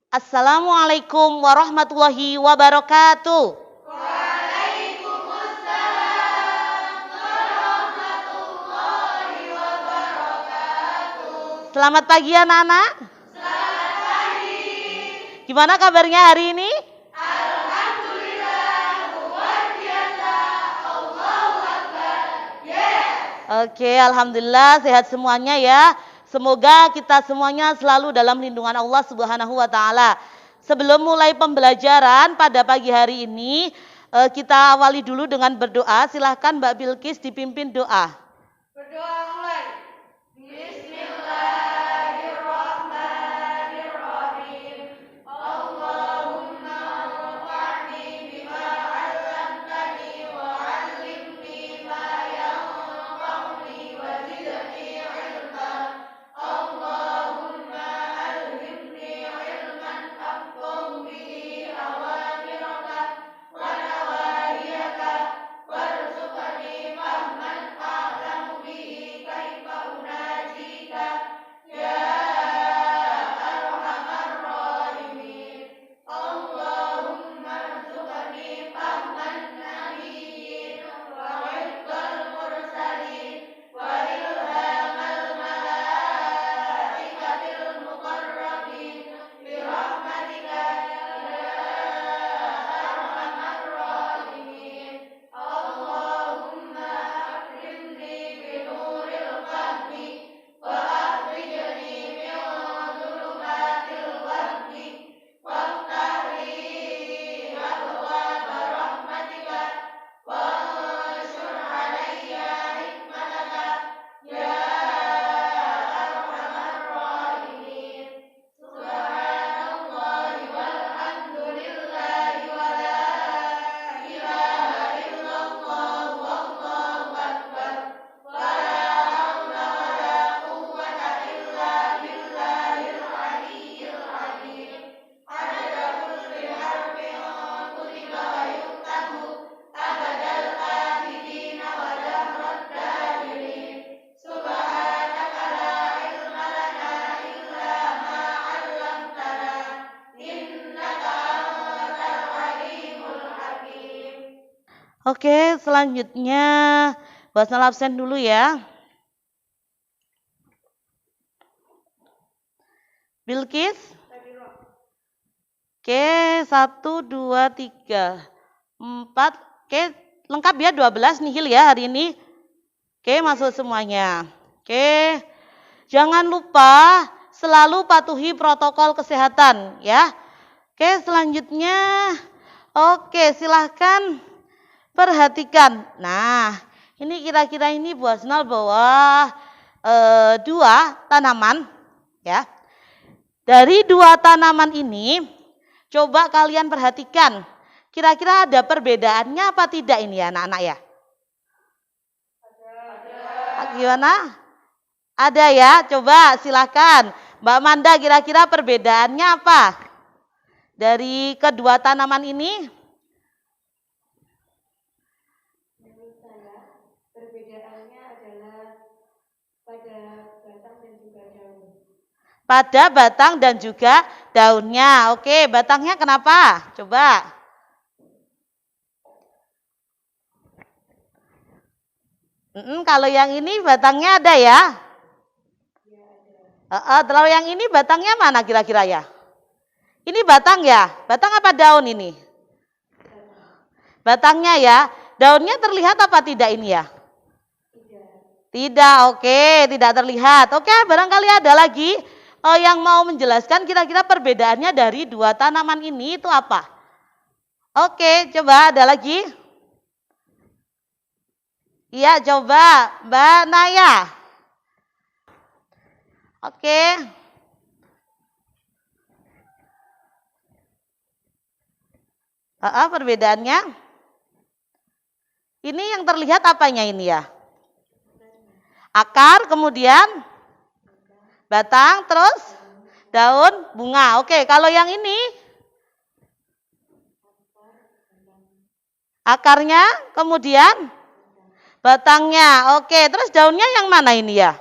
Assalamualaikum warahmatullahi wabarakatuh. Waalaikumsalam warahmatullahi wabarakatuh. Selamat pagi anak-anak. Selamat pagi. Gimana kabarnya hari ini? Alhamdulillah, luar biasa. Allahu Akbar. Yes. Oke, alhamdulillah sehat semuanya ya. Semoga kita semuanya selalu dalam lindungan Allah Subhanahu wa taala. Sebelum mulai pembelajaran pada pagi hari ini, kita awali dulu dengan berdoa. Silahkan Mbak Bilqis dipimpin doa. Berdoa mulai. Bismillahirrahmanirrahim. Allahumma anfa'ni bima 'allamtani wa 'allimni ma yanfa'uni wa zidni 'ilma. Allahumma alhimni 'ilman afqahu bihi awamiraka wa nawahiyaka warzuqni fahman a'lamu bihi kaifa unajika ya arhamar rahimin. Allahumma arzuqni fahman nabiyyin wa hifdzal mursalin wa ilhamal malaikatil muqarrabin bi rahmatika ya arhamar rahimin. Allahumma akrimni bi nuril fahmi wa akhrijni min dhulumatil wahmi waftah li abwaaba rahmatika wanshur 'alayya hikmataka ya arhamar rahimin. Subhanallahi walhamdulillahi wa la ilaha illallah wallahu akbar wa la haula wa la quwwata illa billahil aliyyil azim. Adada kulli harfin kutiba wa yuktabu abadal abidina wa dahrat dahirin. Subhanaka la ilma lana illa ma 'allamtana innaka antal alimul hakim. Oke, selanjutnya basmalah absen dulu ya. Bilqis? Oke, 1, 2, 3, 4. Oke, lengkap ya 12 nihil ya hari ini. Oke, masuk semuanya. Oke, jangan lupa selalu patuhi protokol kesehatan ya. Oke, selanjutnya. Oke, silahkan perhatikan. Nah, ini kira-kira ini Bu Hasnal bawa 2 tanaman ya. Dari 2 tanaman ini, coba kalian perhatikan. Kira-kira ada perbedaannya apa tidak ini ya anak-anak ya? Gimana? Ada ya? Coba silakan. Mbak Manda kira-kira perbedaannya apa? Dari kedua tanaman ini? Menurut saya, perbedaannya adalah pada batang dan juga daun. Pada batang dan juga daunnya. Oke, batangnya kenapa? Coba. Kalau yang ini batangnya ada ya? Kalau yang ini batangnya mana kira-kira ya? Ini batang ya? Batang apa daun ini? Batangnya ya. Daunnya terlihat apa tidak ini ya? Tidak, oke, tidak terlihat. Oke, barangkali ada lagi yang mau menjelaskan kira-kira perbedaannya dari 2 tanaman ini itu apa? Oke, coba ada lagi. Iya, coba Mbak Naya. Oke. Perbedaannya? Ini yang terlihat apanya ini ya? Akar, kemudian batang, terus daun, bunga. Oke, kalau yang ini akarnya, kemudian batangnya. Oke, terus daunnya yang mana ini ya?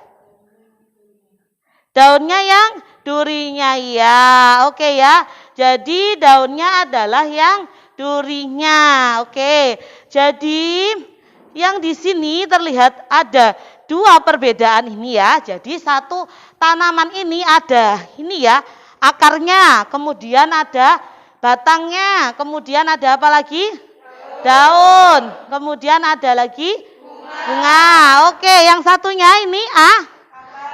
Daunnya yang durinya ya. Oke ya. Jadi daunnya adalah yang durinya. Oke. Jadi yang di sini terlihat ada dua perbedaan ini ya. Jadi satu tanaman ini ada ini ya akarnya, kemudian ada batangnya, kemudian ada apa lagi? Daun, kemudian ada lagi bunga. Oke, yang satunya ini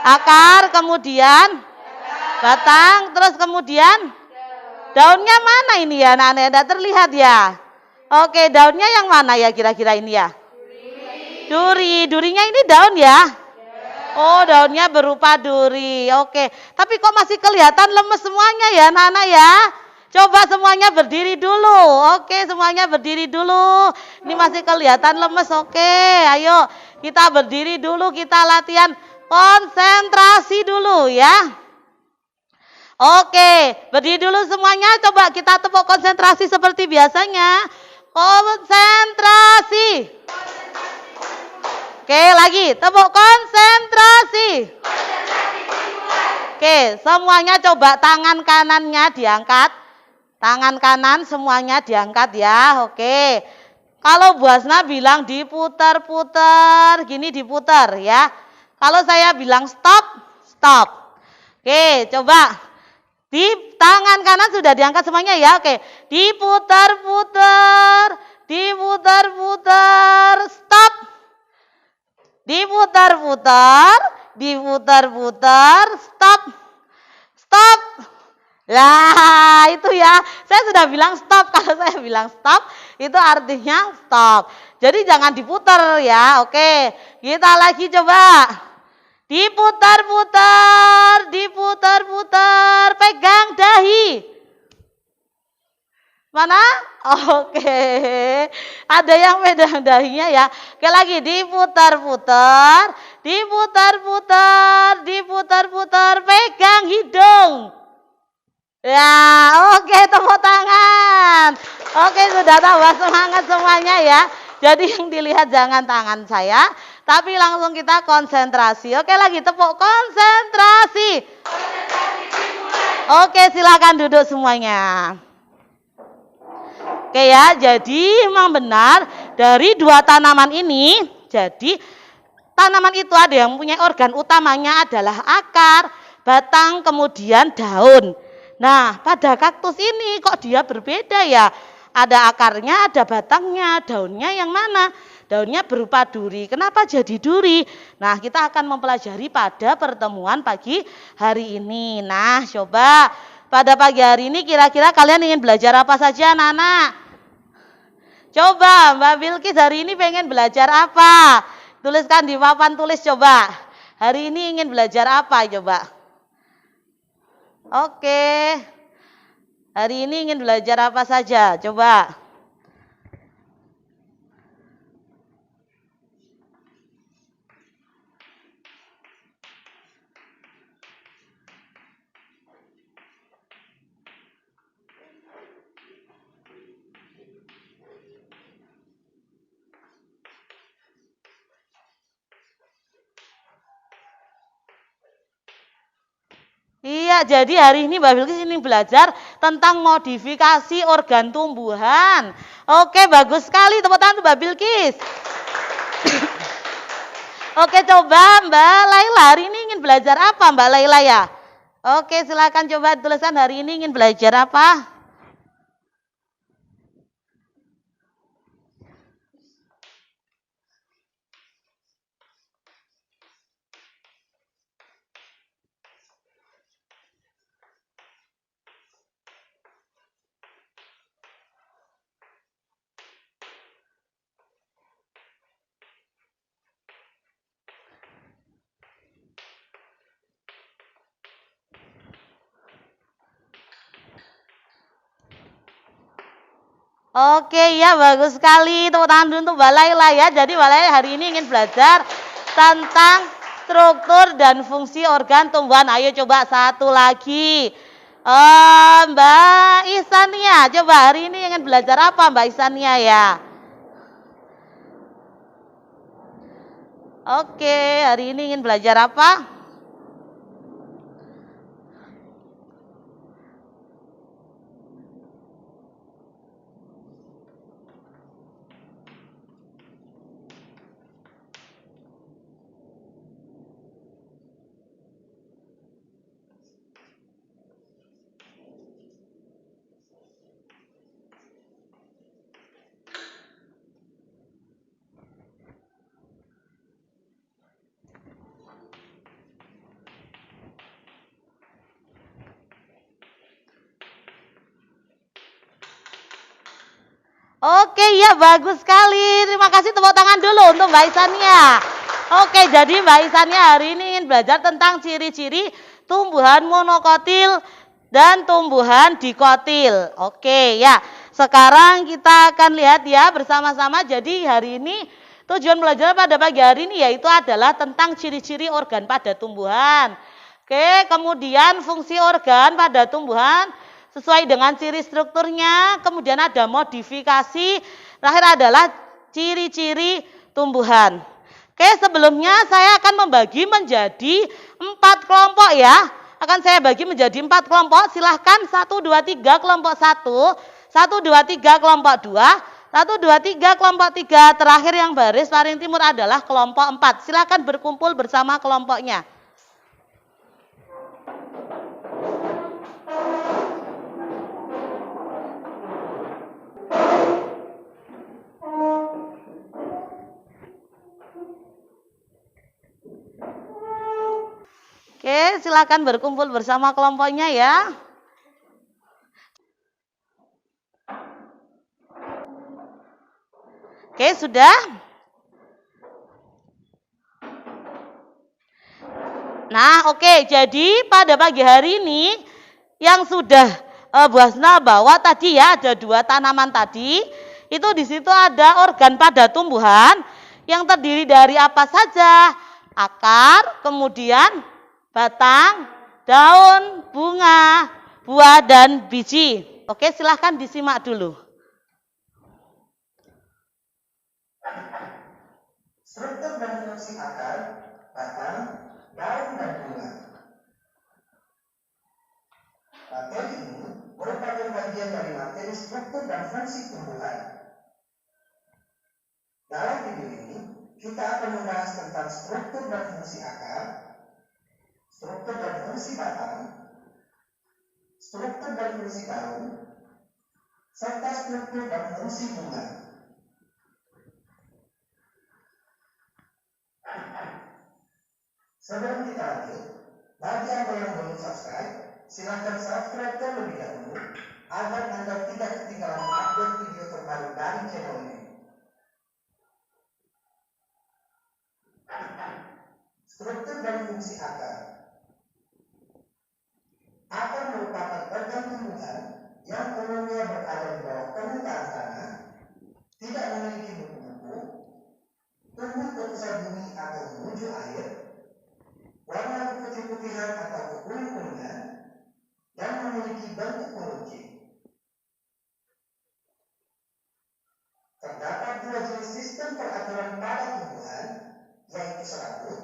akar, kemudian batang, terus kemudian daunnya mana ini ya? Nah, tidak terlihat ya. Oke, daunnya yang mana ya kira-kira ini ya? Durinya ini daun ya? Oh, daunnya berupa duri. Oke, tapi kok masih kelihatan lemes semuanya ya, anak-anak ya? Coba semuanya berdiri dulu. Oke, semuanya berdiri dulu. Ini masih kelihatan lemes. Oke, ayo kita berdiri dulu, kita latihan konsentrasi dulu ya. Oke, berdiri dulu semuanya. Coba kita tepuk konsentrasi seperti biasanya. Konsentrasi. Oke, lagi tepuk konsentrasi. Oke, semuanya coba tangan kanannya diangkat. Tangan kanan semuanya diangkat ya. Oke. Kalau Bu Hasna bilang diputar-putar, gini diputar ya. Kalau saya bilang stop, stop. Oke, coba. Di tangan kanan sudah diangkat semuanya ya. Oke. Diputar-putar, diputar-putar, stop. Diputar-putar, diputar-putar, stop. Stop. Lah, itu ya. Saya sudah bilang stop. Kalau saya bilang stop, itu artinya stop. Jadi jangan diputar ya. Oke. Kita lagi coba. Diputar-putar, diputar-putar, pegang dahi. Mana? Oke. Ada yang pegang dahinya ya. Oke, lagi diputar-putar, diputar-putar, diputar-putar, pegang hidung. Ya, oke, tepuk tangan. Oke, sudah tambah semangat semuanya ya. Jadi yang dilihat jangan tangan saya, tapi langsung kita konsentrasi. Oke, lagi tepuk konsentrasi. Oke, silakan duduk semuanya. Oke ya, jadi memang benar dari dua tanaman ini, jadi tanaman itu ada yang punya organ utamanya adalah akar, batang, kemudian daun. Nah, pada kaktus ini kok dia berbeda ya? Ada akarnya, ada batangnya, daunnya yang mana? Daunnya berupa duri. Kenapa jadi duri? Nah, kita akan mempelajari pada pertemuan pagi hari ini. Nah, coba pada pagi hari ini kira-kira kalian ingin belajar apa saja, anak-anak? Coba, Mbak Bilkis hari ini pengen belajar apa? Tuliskan di papan tulis coba. Hari ini ingin belajar apa coba? Oke. Hari ini ingin belajar apa saja? Coba. Iya, jadi hari ini Mbak Bilkis ini belajar tentang modifikasi organ tumbuhan. Oke, bagus sekali, tepuk tangan Mbak Bilkis. Oke, coba Mbak Laila hari ini ingin belajar apa Mbak Laila ya? Oke, silakan coba tuliskan hari ini ingin belajar apa? Oke, ya bagus sekali. Tepuk tangan dulu untuk Mbak Laila ya. Jadi Mbak Laila hari ini ingin belajar tentang struktur dan fungsi organ tumbuhan. Ayo coba satu lagi. Mbak Isania, coba hari ini ingin belajar apa Mbak Isania ya? Oke, hari ini ingin belajar apa? Oke, ya bagus sekali. Terima kasih, tepuk tangan dulu untuk Mbak Isania. Oke, jadi Mbak Isania hari ini ingin belajar tentang ciri-ciri tumbuhan monokotil dan tumbuhan dikotil. Oke, ya. Sekarang kita akan lihat ya bersama-sama. Jadi hari ini tujuan belajar pada pagi hari ini yaitu adalah tentang ciri-ciri organ pada tumbuhan. Oke, kemudian fungsi organ pada tumbuhan sesuai dengan ciri strukturnya, kemudian ada modifikasi, terakhir adalah ciri-ciri tumbuhan. Oke, sebelumnya saya akan membagi menjadi 4 kelompok ya. Akan saya bagi menjadi 4 kelompok, silahkan 1, 2, 3 kelompok 1, 1, 2, 3 kelompok 2, 1, 2, 3 kelompok 3, terakhir yang baris paling timur adalah kelompok 4. Silahkan berkumpul bersama kelompoknya. Oke, silakan berkumpul bersama kelompoknya ya. Oke, sudah? Nah, oke. Jadi pada pagi hari ini yang sudah Bu Hasna bawa tadi ya, ada 2 tanaman tadi. Itu di situ ada organ pada tumbuhan yang terdiri dari apa saja? Akar, kemudian batang, daun, bunga, buah, dan biji. Oke, silahkan disimak dulu. Struktur dan fungsi akar, batang, daun, dan bunga. Materi ini merupakan bagian dari materi struktur dan fungsi tumbuhan. Dalam video ini, kita akan membahas tentang struktur dan fungsi akar, struktur dan fungsi batang, struktur dan fungsi daun, serta struktur dan fungsi bunga. Sebelum kita lanjut, bagi Anda yang belum subscribe, silahkan subscribe terlebih dahulu agar Anda tidak ketinggalan update video terbaru dari channel ini. Struktur dan fungsi akar. Akar merupakan organ tumbuhan yang umumnya berada di bawah permukaan tanah, tidak memiliki buku-buku, tumbuh ke pusat bumi atau menuju air, warna keputih-putihan atau kekuning-kuningan, dan memiliki bentuk meruncing. Terdapat 2 jenis sistem peraturan pada tumbuhan, yaitu serabut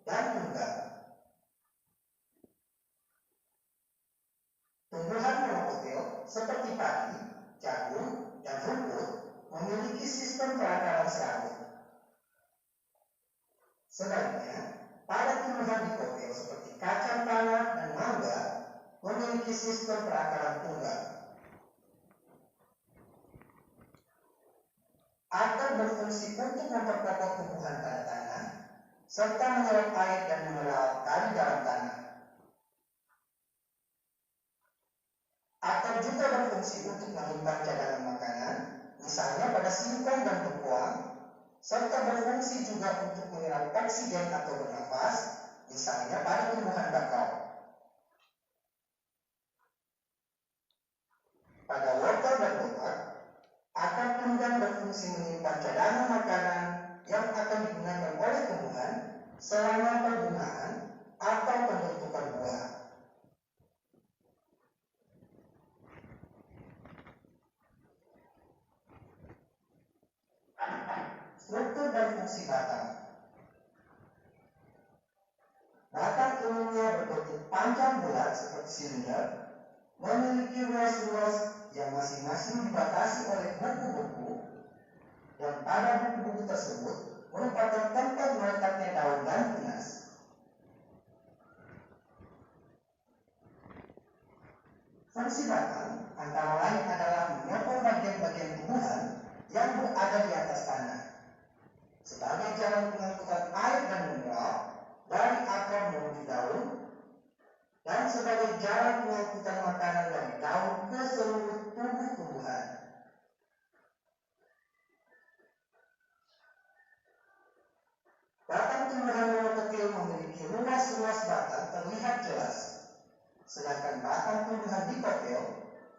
dan tunggal. Tumbuhan monokotil seperti padi, jagung, dan rumput memiliki sistem perakaran serabut. Sebaliknya, pada tumbuhan dikotil seperti kacang tanah dan mangga memiliki sistem perakaran tunggal. Akar berfungsi untuk memperkokoh tumbuhan pada tanah serta menyerap air dan mineral dari dalam tanah. Akar juga berfungsi untuk menyimpan cadangan makanan, misalnya pada singkong dan bengkoang, serta berfungsi juga untuk menyerap oksigen atau bernafas, misalnya pada tumbuhan bakau. Pada wortel dan tomat, akar tunggal berfungsi menyimpan cadangan makanan yang akan digunakan oleh tumbuhan selama perbungaan atau pembentukan buah. Struktur dan fungsi batang. Batang umumnya berbentuk panjang bulat seperti silinder, memiliki ruas-ruas yang masing-masing dibatasi oleh buku-buku, dan pada buku-buku tersebut merupakan tempat meletaknya daun dan tunas. Fungsi batang antara lain adalah menyokong bagian-bagian tumbuhan yang berada di atas tanah sebagai jalan pengangkutan air dan mineral dari akar menuju daun, dan sebagai jalan pengangkutan makanan dari daun ke seluruh tubuh tumbuhan. tumbuhan monokotil memiliki ruas-ruas batang terlihat jelas, sedangkan batang tumbuhan dikotil,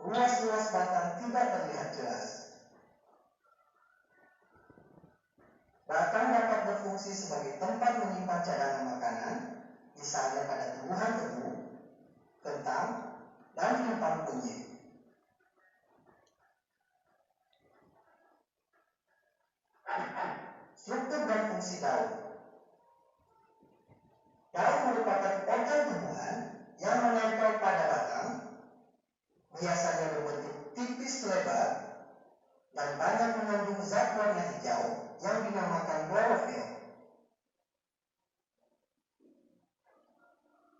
ruas-ruas batang tidak terlihat jelas. Batang dapat berfungsi sebagai tempat menyimpan cadangan makanan, misalnya pada tumbuhan tebu, kentang, dan kentang kunyit. Struktur dan fungsi daun. Daun merupakan organ tumbuhan yang menempel pada batang, biasanya berbentuk tipis lebar, dan banyak mengandung zat warna hijau yang dinamakan klorofil.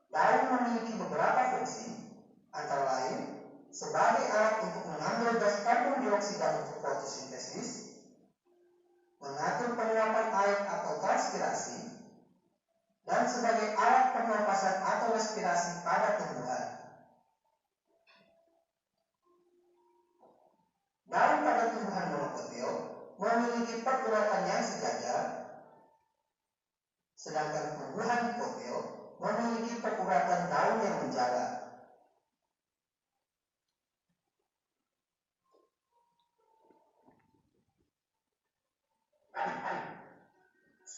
Daun memiliki beberapa fungsi, antara lain sebagai alat untuk mengambil gas karbon dioksida untuk fotosintesis, mengatur penguapan air atau transpirasi, dan sebagai alat pernapasan atau respirasi pada tumbuhan. Daun pada tumbuhan monokotil memiliki pergerakan yang sejajar, sedangkan tumbuhan dikotil memiliki pergerakan daun yang menjalar.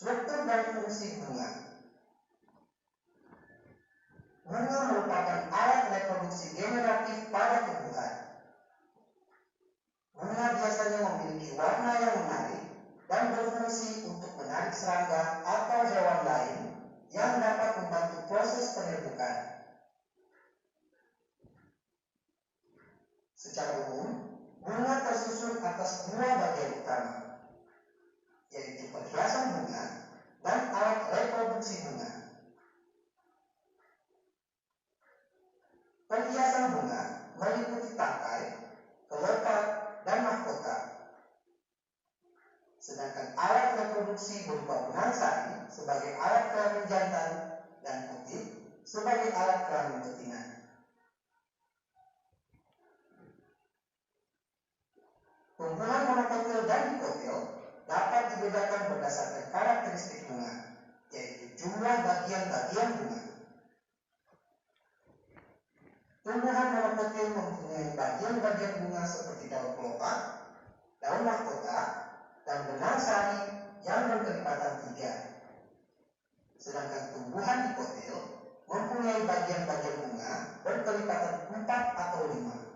Struktur dan fungsi bunga. Bunga merupakan alat reproduksi generatif pada tumbuhan. Bunga biasanya memiliki warna yang menarik dan berfungsi untuk menarik serangga atau hewan lain yang dapat membantu proses penyerbukan. Secara umum, bunga tersusun atas dua bagian utama, yaitu perhiasan bunga dan alat reproduksi bunga. Perhiasan bunga meliputi tangkai, kelopak, dan mahkota. Sedangkan alat reproduksi berupa benang sari sebagai alat kelamin jantan dan putih sebagai alat kelamin betina. Tumbuhan monokotil dan dikotil dapat dibedakan berdasarkan karakteristik bunga, yaitu jumlah bagian-bagian bunga. Tumbuhan monokotil mempunyai bagian-bagian bunga seperti daun kelopak, daun mahkota, dan benang sari yang berkelipatan 3. Sedangkan tumbuhan dikotil mempunyai bagian-bagian bunga berkelipatan 4 atau 5.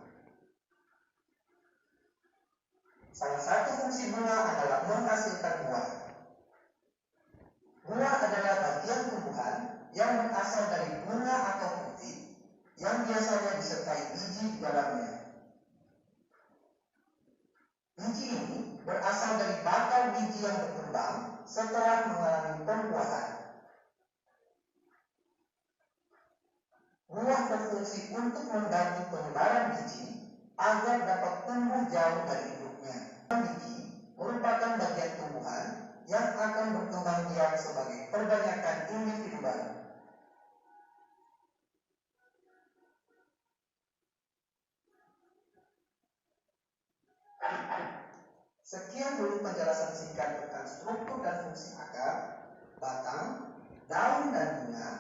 Salah satu fungsi bunga adalah menghasilkan buah. Buah adalah bagian tumbuhan yang berasal dari bunga atau putih yang biasanya disertai biji di dalamnya. Biji ini berasal dari bakal biji yang berkembang setelah mengalami pembuahan. Buah berfungsi untuk membantu penyebaran biji agar dapat tumbuh jauh dari induknya. Biji merupakan bagian tumbuhan yang akan berkembang biak sebagai perbanyakan individu baru. Sekian dulu penjelasan singkat tentang struktur dan fungsi akar, batang, daun, dan bunga.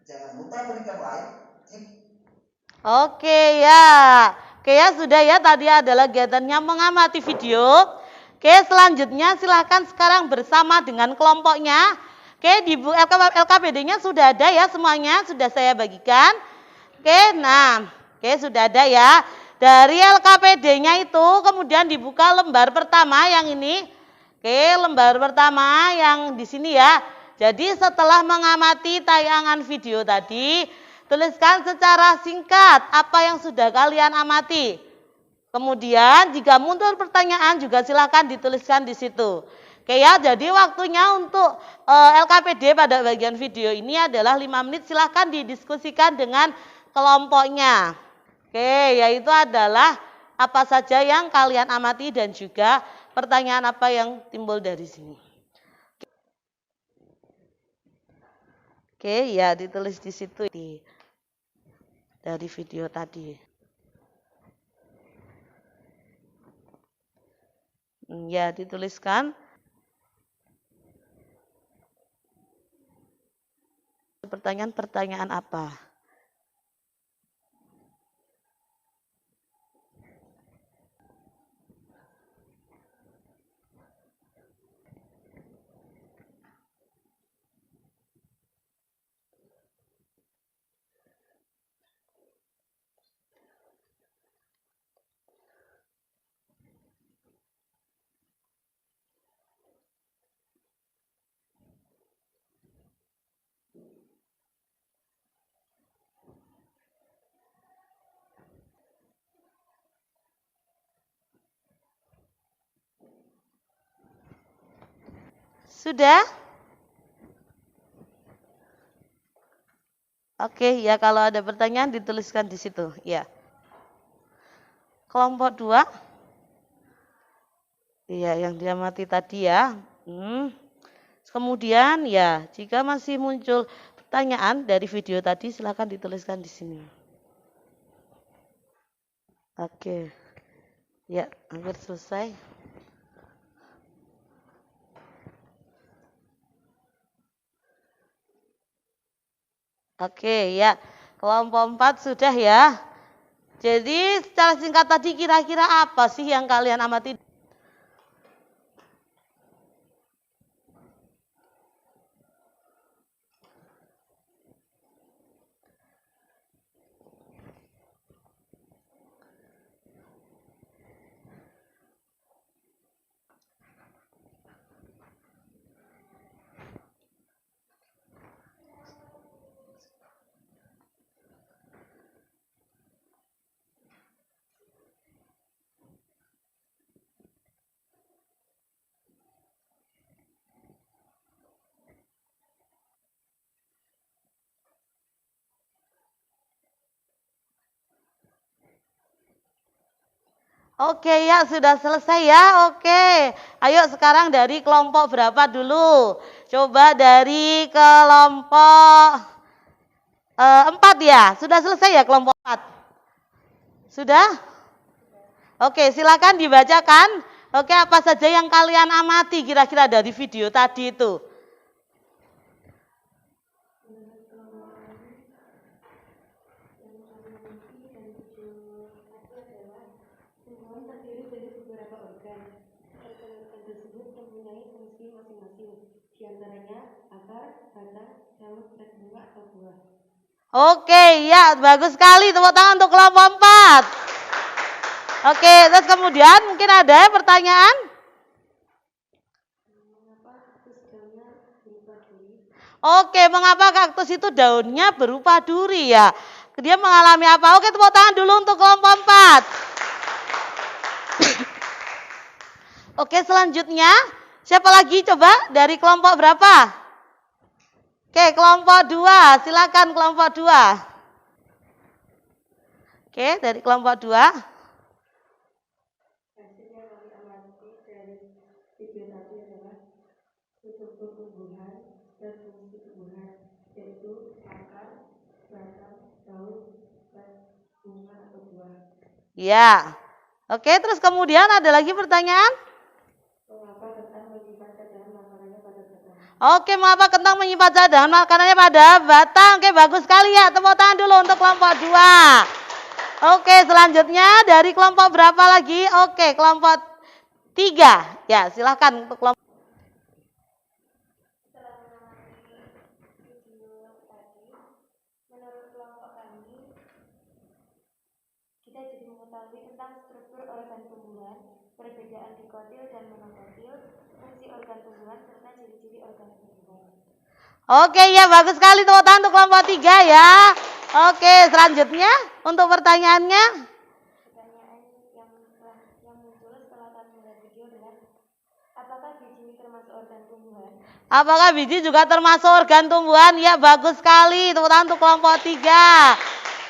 Jangan lupa berikan like. Oke ya. Oke ya, sudah ya, tadi adalah kegiatannya mengamati video. Oke, selanjutnya silahkan sekarang bersama dengan kelompoknya. Oke, di LKPD-nya sudah ada ya semuanya, sudah saya bagikan. Oke, nah, oke sudah ada ya. Dari LKPD-nya itu kemudian dibuka lembar pertama yang ini. Oke, lembar pertama yang di sini ya. Jadi setelah mengamati tayangan video tadi, tuliskan secara singkat apa yang sudah kalian amati. Kemudian jika muncul pertanyaan juga silakan dituliskan di situ. Oke ya, jadi waktunya untuk LKPD pada bagian video ini adalah 5 menit. Silakan didiskusikan dengan kelompoknya. Oke, yaitu adalah apa saja yang kalian amati dan juga pertanyaan apa yang timbul dari sini. Oke, ya ditulis di situ dari video tadi. Ya, dituliskan. pertanyaan-pertanyaan apa? Sudah? Oke, ya kalau ada pertanyaan dituliskan di situ, ya. Kelompok 2. Iya, yang diamati tadi ya. Kemudian ya, jika masih muncul pertanyaan dari video tadi, silakan dituliskan di sini. Oke. Ya, hampir selesai. Oke, ya. Kelompok 4 sudah ya. Jadi secara singkat tadi kira-kira apa sih yang kalian amati? Oke ya, sudah selesai ya. Oke, ayo sekarang dari kelompok berapa dulu? Coba dari kelompok 4 ya. Sudah selesai ya kelompok 4? Sudah? Oke, silakan dibacakan. Oke, apa saja yang kalian amati kira-kira dari video tadi itu? Oke, ya bagus sekali. Tepuk tangan untuk kelompok 4. Oke, terus kemudian mungkin ada pertanyaan? Oke, mengapa kaktus itu daunnya berupa duri ya? Dia mengalami apa? Oke, tepuk tangan dulu untuk kelompok 4. Oke, selanjutnya siapa lagi coba dari kelompok berapa? Oke, kelompok 2. Silakan kelompok 2. Oke, dari kelompok 2. Ya. Oke, terus kemudian ada lagi pertanyaan? Oke, mengapa kentang menyimpan cadangan makanannya pada batang? Oke, bagus sekali ya. Tepuk tangan dulu untuk kelompok 2. Oke, selanjutnya dari kelompok berapa lagi? Oke, kelompok 3. Ya, silahkan untuk kelompok. Setelah mengamati video tadi, menurut kelompok kami, kita jadi mengetahui tentang struktur organ tumbuhan, perbedaan dikotil dan monokotil, fungsi organ tumbuhan, serta ciri-ciri organ tumbuhan. Oke, ya bagus sekali. Tepuk tangan untuk kelompok 3 ya. Oke, selanjutnya untuk pertanyaannya. Pertanyaan yang muncul setelah kami melihat video adalah, apakah biji ini termasuk organ tumbuhan? Apakah biji juga termasuk organ tumbuhan? Ya, bagus sekali. Tepuk tangan untuk kelompok 3.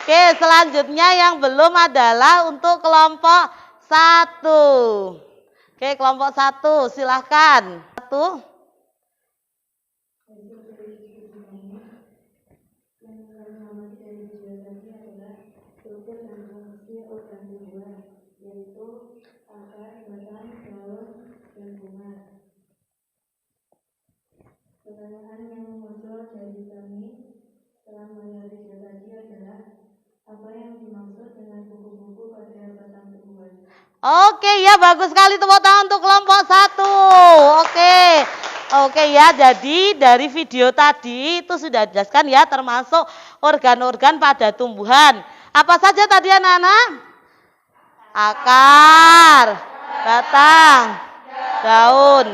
Oke, selanjutnya yang belum adalah untuk kelompok 1. Oke, kelompok 1, silahkan. 1. Pertanyaan yang muncul dari kami, Oke ya, bagus sekali, tepuk tangan untuk kelompok 1. Oke ya, jadi dari video tadi itu sudah dijelaskan ya, termasuk organ-organ pada tumbuhan. Apa saja tadi anak-anak? Akar, batang, daun.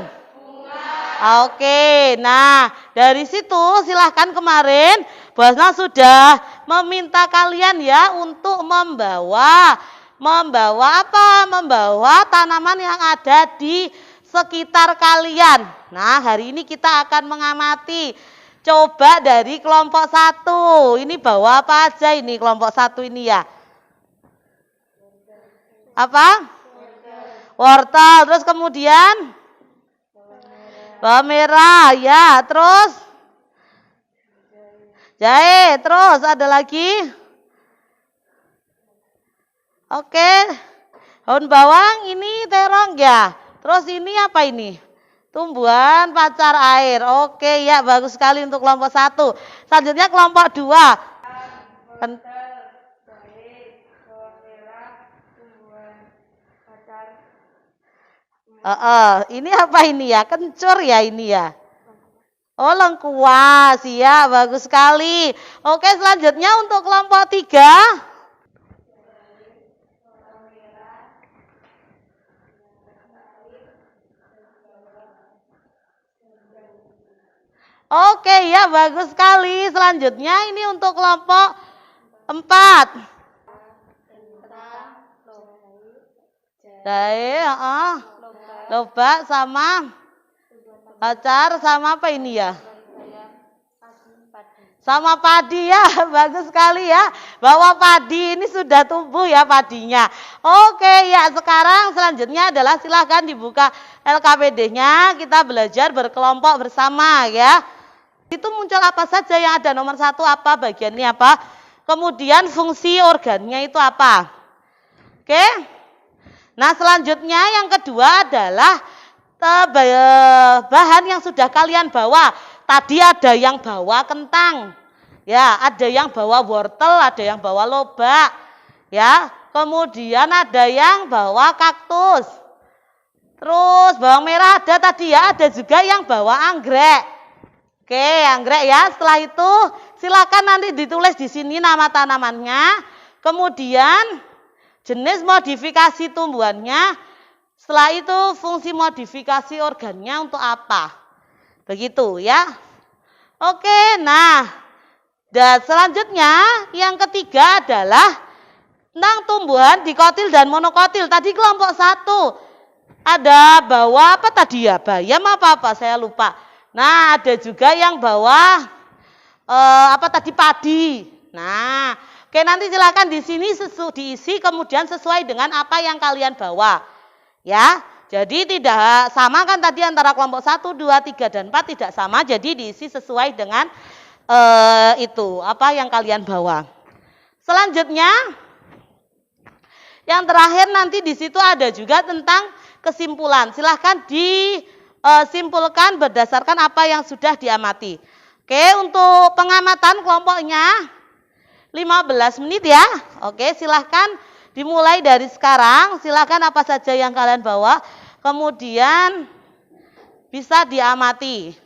Oke, nah dari situ silahkan kemarin Basna sudah meminta kalian ya untuk membawa apa? Membawa tanaman yang ada di sekitar kalian. Nah, hari ini kita akan mengamati. Coba dari kelompok 1. Ini bawa apa aja ini kelompok 1 ini ya? Apa? Wortel. Terus kemudian bawang merah ya, terus jahe, terus ada lagi. Oke. Daun bawang ini terong ya. Terus ini apa ini? Tumbuhan pacar air. Oke ya, bagus sekali untuk kelompok 1. Selanjutnya kelompok 2. Ini apa ini ya? Kencur ya ini ya. Oh, lengkuas ya, bagus sekali. Oke, selanjutnya untuk kelompok 3. Oke ya, bagus sekali. Selanjutnya ini untuk kelompok 4. Jahe, lobak sama pacar sama apa ini ya? Sama padi ya, bagus sekali ya. Bahwa padi ini sudah tumbuh ya padinya. Oke ya, sekarang selanjutnya adalah silahkan dibuka LKPD-nya. Kita belajar berkelompok bersama ya. Itu muncul apa saja yang ada, nomor 1 apa, bagiannya apa. Kemudian fungsi organnya itu apa. Oke. Nah selanjutnya yang kedua adalah bahan yang sudah kalian bawa. Tadi ada yang bawa kentang, ya, ada yang bawa wortel, ada yang bawa lobak, ya. Kemudian ada yang bawa kaktus. Terus bawang merah ada tadi ya, ada juga yang bawa anggrek. Oke, anggrek ya. Setelah itu silakan nanti ditulis di sini nama tanamannya. Kemudian jenis modifikasi tumbuhannya. Setelah itu fungsi modifikasi organnya untuk apa? Begitu ya. Oke, nah. Dan selanjutnya yang ketiga adalah tentang tumbuhan dikotil dan monokotil. Tadi kelompok 1 ada bawa apa tadi ya? Bayam apa saya lupa. Nah, ada juga yang bawa apa tadi, padi. Nah, oke, nanti silakan di sini diisi kemudian sesuai dengan apa yang kalian bawa. Ya, jadi tidak sama kan tadi antara kelompok 1, 2, 3, dan 4 tidak sama. Jadi diisi sesuai dengan itu apa yang kalian bawa. Selanjutnya, yang terakhir nanti di situ ada juga tentang kesimpulan. Silahkan disimpulkan berdasarkan apa yang sudah diamati. Oke, untuk pengamatan kelompoknya 15 menit ya. Oke, silahkan dimulai dari sekarang, silakan apa saja yang kalian bawa, kemudian bisa diamati.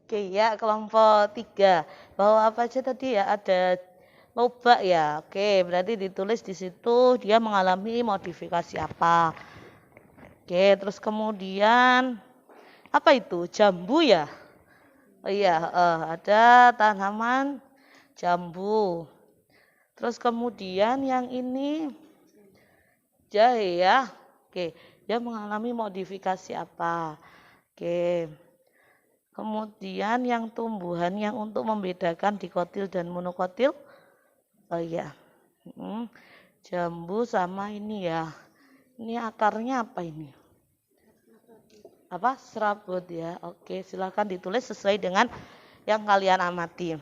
Oke ya, kelompok 3. Bawa apa aja tadi ya? Ada lobak ya. Oke, berarti ditulis di situ dia mengalami modifikasi apa. Oke, terus kemudian apa itu? Jambu ya? Oh iya, ada tanaman jambu. Terus kemudian yang ini jahe ya. Oke, dia mengalami modifikasi apa? Oke. Kemudian yang tumbuhan yang untuk membedakan dikotil dan monokotil. Oh iya. Jambu sama ini ya. Ini akarnya apa ini? Apa? Serabut ya. Oke, silakan ditulis sesuai dengan yang kalian amati.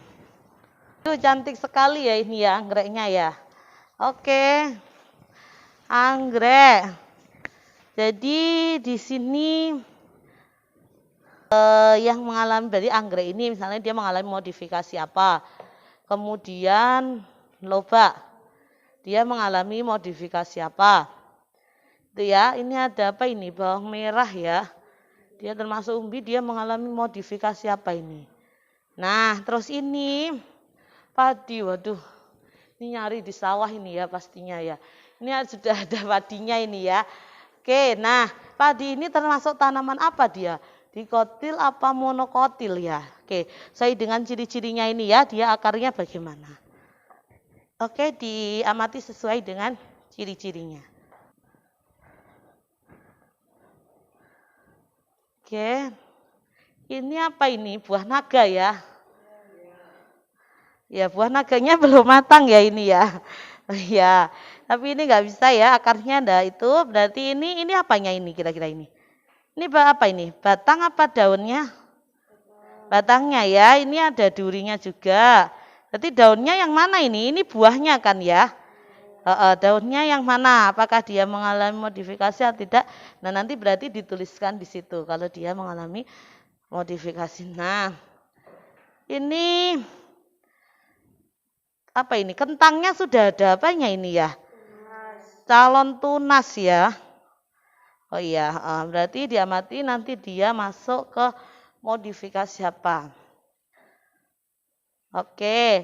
Itu cantik sekali ya ini ya anggreknya ya. Oke. Anggrek. Jadi di sini yang mengalami dari anggrek ini misalnya dia mengalami modifikasi apa. Kemudian lobak. Dia mengalami modifikasi apa. Itu ya, ini ada apa ini? Bawang merah ya. Dia termasuk umbi, dia mengalami modifikasi apa ini? Nah, terus ini padi. Waduh. Ini nyari di sawah ini ya pastinya ya. Ini sudah ada padinya ini ya. Oke, nah, padi ini termasuk tanaman apa dia? Dikotil apa monokotil ya? Oke, saya dengan ciri-cirinya ini ya, dia akarnya bagaimana? Oke, diamati sesuai dengan ciri-cirinya. Oke, ini apa ini? Buah naga ya? Ya, buah naganya belum matang ya ini ya. Ya, tapi ini nggak bisa ya, akarnya ada itu. Berarti ini apanya ini kira-kira ini? Ini apa ini? Batang apa daunnya? Batangnya ya, ini ada durinya juga. Berarti daunnya yang mana ini? Ini buahnya kan ya? Daunnya yang mana? Apakah dia mengalami modifikasi atau tidak? Nah nanti berarti dituliskan di situ kalau dia mengalami modifikasi. Nah ini apa ini? Kentangnya sudah ada apanya ini ya? Calon tunas ya. Oh iya, berarti diamati nanti dia masuk ke modifikasi apa? Oke.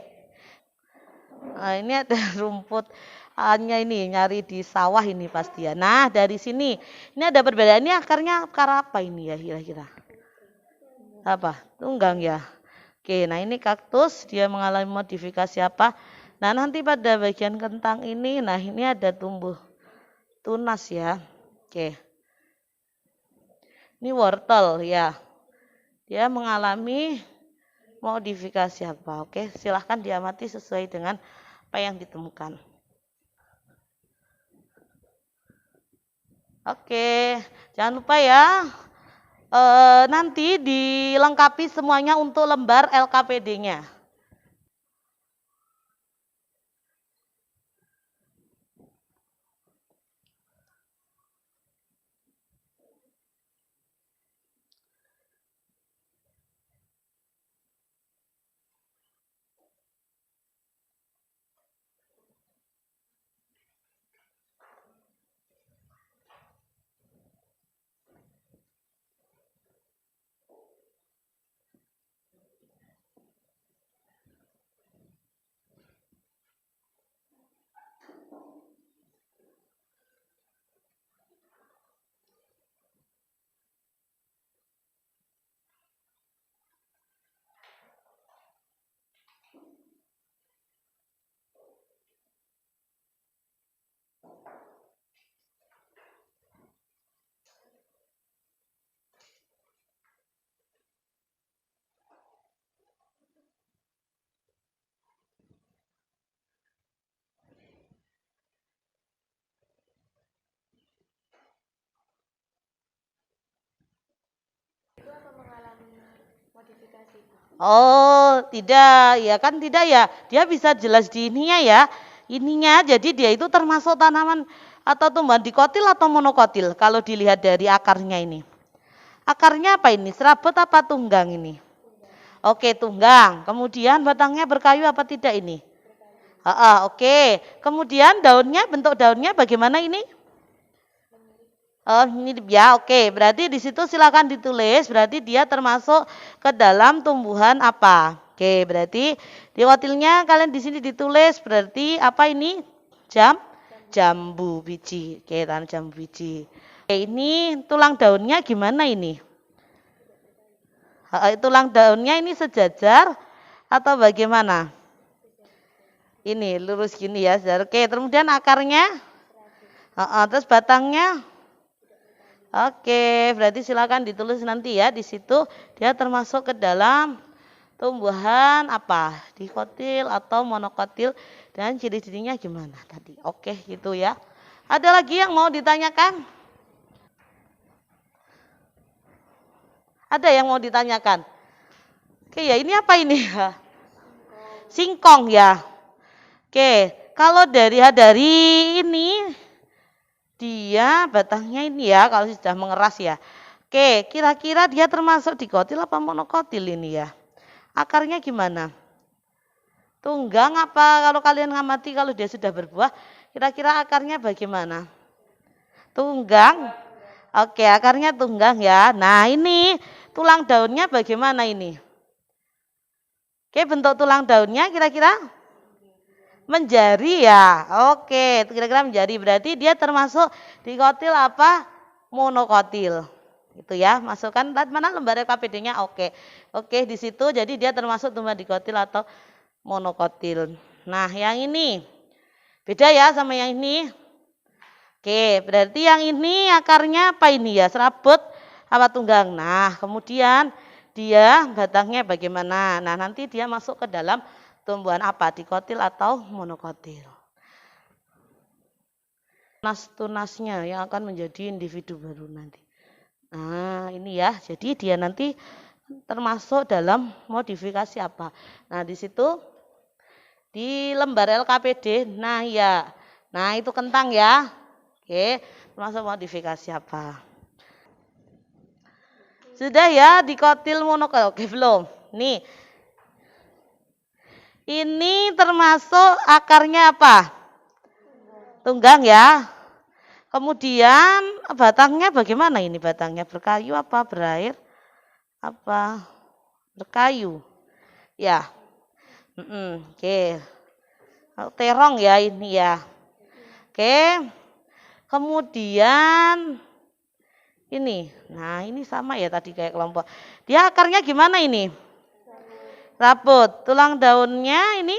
Nah, ini ada rumput. Hanya ini nyari di sawah ini pasti ya. Nah, dari sini ini ada perbedaan. Ini akarnya akar apa ini ya kira-kira? Apa? Tunggang ya. Oke, nah ini kaktus dia mengalami modifikasi apa? Nah, nanti pada bagian kentang ini, nah ini ada tumbuh tunas ya. Oke. Ini wortel ya. Dia mengalami modifikasi apa? Oke, silahkan diamati sesuai dengan apa yang ditemukan. Oke, jangan lupa ya. Nanti dilengkapi semuanya untuk lembar LKPD-nya. Oh, tidak, ya kan tidak ya. Dia bisa jelas di ininya ya. Ininya, jadi dia itu termasuk tanaman atau tumbuhan dikotil atau monokotil kalau dilihat dari akarnya ini. Akarnya apa ini? Serabut apa tunggang ini? Oke, tunggang. Kemudian batangnya berkayu apa tidak ini? Oke. Kemudian daunnya, bentuk daunnya bagaimana ini? Oh, ini ya, oke. Berarti di situ silakan ditulis. Berarti dia termasuk ke dalam tumbuhan apa? Oke, berarti di kotilnya kalian di sini ditulis. Berarti apa ini? Jambu biji. Oke, tanam jambu biji. Oke, ini tulang daunnya gimana ini? Tulang daunnya ini sejajar atau bagaimana? Ini lurus gini ya. Oke, kemudian akarnya? Terus batangnya? Oke, berarti silakan ditulis nanti ya. Di situ dia termasuk ke dalam tumbuhan apa? Dikotil atau monokotil dan ciri-cirinya gimana tadi. Oke, gitu ya. Ada lagi yang mau ditanyakan? Ada yang mau ditanyakan? Oke, ya ini apa ini? Singkong ya. Oke, kalau dari ini dia batangnya ini ya, kalau sudah mengeras ya. Oke, kira-kira dia termasuk dikotil apa monokotil ini ya? Akarnya gimana? Tunggang apa kalau kalian ngamati kalau dia sudah berbuah, kira-kira akarnya bagaimana? Tunggang? Oke, akarnya tunggang ya. Nah ini tulang daunnya bagaimana ini? Oke, bentuk tulang daunnya kira-kira? Menjari ya. Oke, kira-kira menjari. Berarti dia termasuk dikotil apa? Monokotil. Itu ya. Masukkan mana lembar KPD-nya? Oke. Oke, di situ jadi dia termasuk tumbuhan dikotil atau monokotil. Nah, yang ini beda ya sama yang ini. Oke, berarti yang ini akarnya apa ini ya? Serabut apa tunggang? Nah, kemudian dia batangnya bagaimana? Nah, nanti dia masuk ke dalam tumbuhan apa? Dikotil atau monokotil. Tunas-tunasnya yang akan menjadi individu baru nanti. Nah, ini ya. Jadi dia nanti termasuk dalam modifikasi apa? Nah, di situ di lembar LKPD. Nah, ya. Nah, itu kentang ya. Oke, termasuk modifikasi apa? Sudah ya, dikotil monokotil. Oke, belum. Nih. Ini termasuk akarnya apa? Tunggang ya. Kemudian batangnya bagaimana ini batangnya? Berkayu apa berair? Apa? Berkayu. Ya. Oke. Terong ya ini ya. Oke. Kemudian ini. Nah, ini sama ya tadi kayak kelompok. Dia akarnya gimana ini? Rabut. Tulang daunnya ini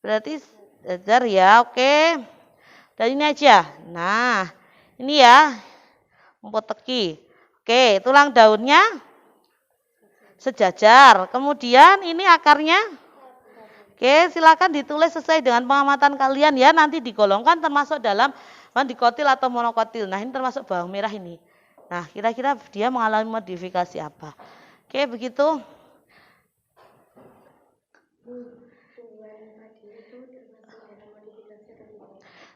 berarti sejajar ya. Oke. Dan ini aja. Nah, ini ya. Rumput teki. Oke, tulang daunnya sejajar. Kemudian ini akarnya. Oke, silakan ditulis sesuai dengan pengamatan kalian ya. Nanti digolongkan termasuk dalam dikotil atau monokotil. Nah, ini termasuk bawang merah ini. Nah, kira-kira dia mengalami modifikasi apa? Oke, begitu.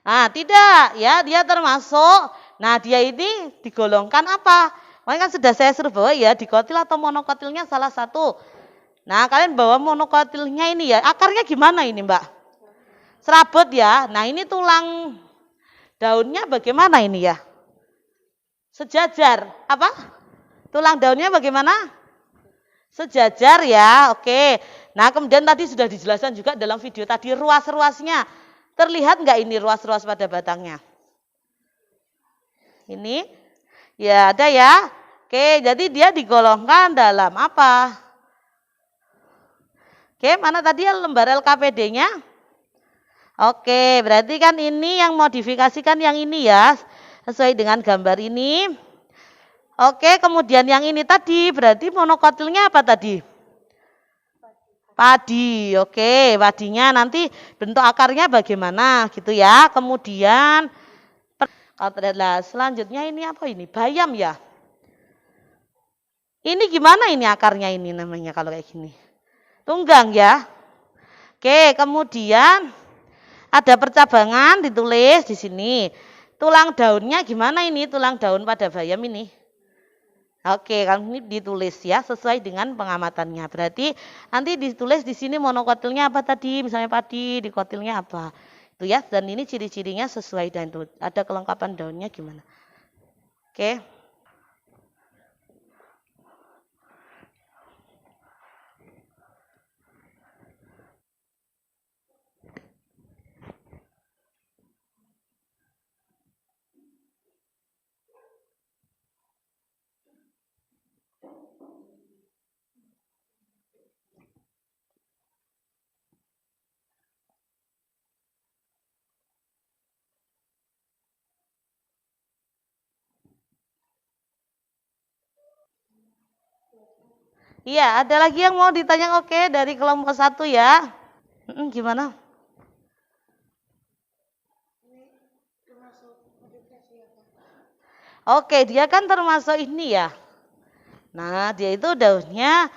Nah, tidak ya, dia termasuk. Nah, dia ini digolongkan apa? Makanya kan sudah saya suruh bawa ya, dikotil atau monokotilnya salah satu. Nah, kalian bawa monokotilnya ini ya. Akarnya gimana ini, Mbak? Serabut ya. Nah, ini tulang daunnya bagaimana ini ya? Sejajar. Apa? Tulang daunnya bagaimana? Sejajar ya. Oke. Nah, kemudian tadi sudah dijelaskan juga dalam video tadi ruas-ruasnya. Terlihat nggak ini ruas-ruas pada batangnya? Ini? Ya, ada ya. Oke, jadi dia digolongkan dalam apa? Oke, mana tadi ya lembar LKPD-nya? Oke, berarti kan ini yang modifikasikan yang ini ya. Sesuai dengan gambar ini. Oke, kemudian yang ini tadi berarti monokotilnya apa tadi? Padi. Oke, padinya nanti bentuk akarnya bagaimana gitu ya. Kemudian selanjutnya ini apa ini? Bayam ya. Ini gimana ini akarnya ini namanya kalau kayak gini? Tunggang ya. Oke, kemudian ada percabangan ditulis di sini. Tulang daunnya gimana ini? Tulang daun pada bayam ini. Oke, kan ini ditulis ya sesuai dengan pengamatannya. Berarti nanti ditulis di sini monokotilnya apa tadi? Misalnya padi, dikotilnya apa? Tuh ya, dan ini ciri-cirinya sesuai dengan itu. Ada kelengkapan daunnya gimana? Oke. Iya, ada lagi yang mau ditanya? Oke, dari kelompok 1 ya. Gimana? Oke, dia kan termasuk ini ya. Nah, dia itu daunnya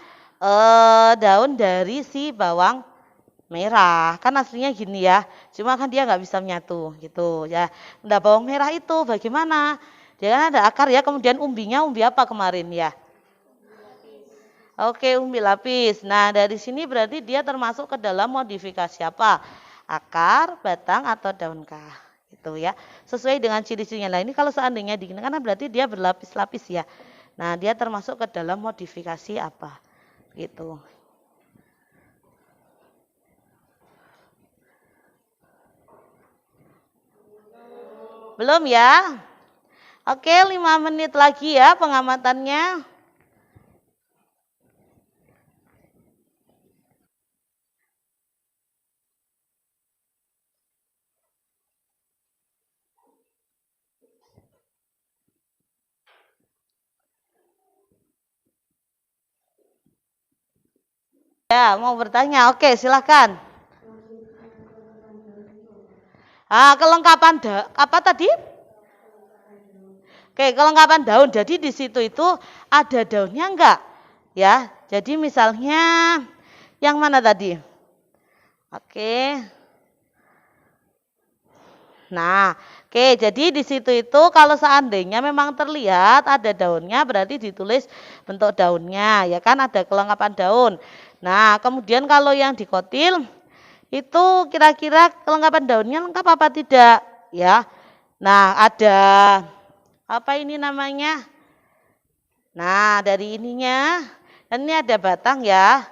daun dari si bawang merah. Kan aslinya gini ya. Cuma kan dia nggak bisa menyatu gitu ya. Nah, bawang merah itu bagaimana? Dia kan ada akar ya, kemudian umbinya umbi apa kemarin ya? Oke, umbi lapis. Nah, dari sini berarti dia termasuk ke dalam modifikasi apa? Akar, batang, atau daun kah? Gitu ya. Sesuai dengan ciri-cirinya. Nah, ini kalau seandainya dingin, karena berarti dia berlapis-lapis ya. Nah, dia termasuk ke dalam modifikasi apa? Gitu. Belum ya? Oke, 5 menit lagi ya pengamatannya. Ya, mau bertanya? Oke, silakan. Kelengkapan apa tadi? Oke, kelengkapan daun. Jadi di situ itu ada daunnya enggak? Ya, jadi misalnya yang mana tadi? Oke. Nah, oke, jadi di situ itu kalau seandainya memang terlihat ada daunnya berarti ditulis bentuk daunnya, ya kan ada kelengkapan daun. Nah, kemudian kalau yang dikotil itu kira-kira kelengkapan daunnya lengkap apa tidak? Ya. Nah, ada apa ini namanya? Nah, dari ininya, dan ini ada batang ya.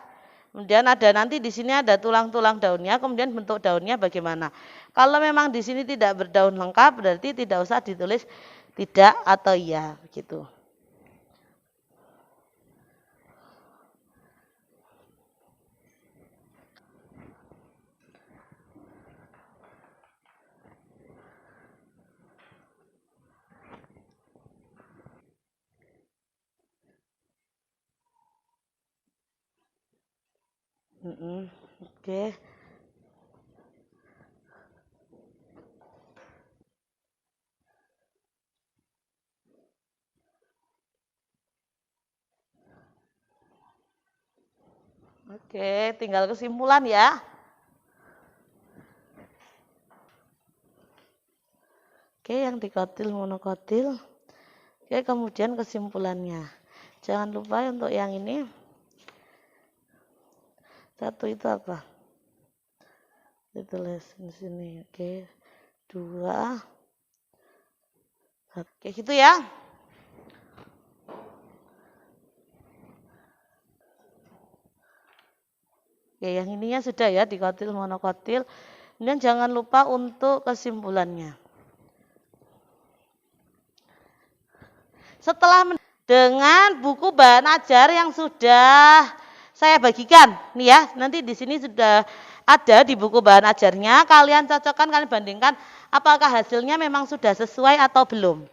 Kemudian ada nanti di sini ada tulang-tulang daunnya, kemudian bentuk daunnya bagaimana. Kalau memang di sini tidak berdaun lengkap, berarti tidak usah ditulis tidak atau iya, begitu. Oke. Oke, tinggal kesimpulan ya. Oke, yang dikotil monokotil. Oke, kemudian kesimpulannya. Jangan lupa untuk yang ini. Satu itu apa? Ditulis di sini. Oke. 2. Oke, gitu ya. Oke, yang ininya sudah ya, dikotil monokotil. Kemudian jangan lupa untuk kesimpulannya. Setelah dengan buku bahan ajar yang sudah saya bagikan, nih ya, nanti di sini sudah ada di buku bahan ajarnya. Kalian cocokkan, kalian bandingkan apakah hasilnya memang sudah sesuai atau belum.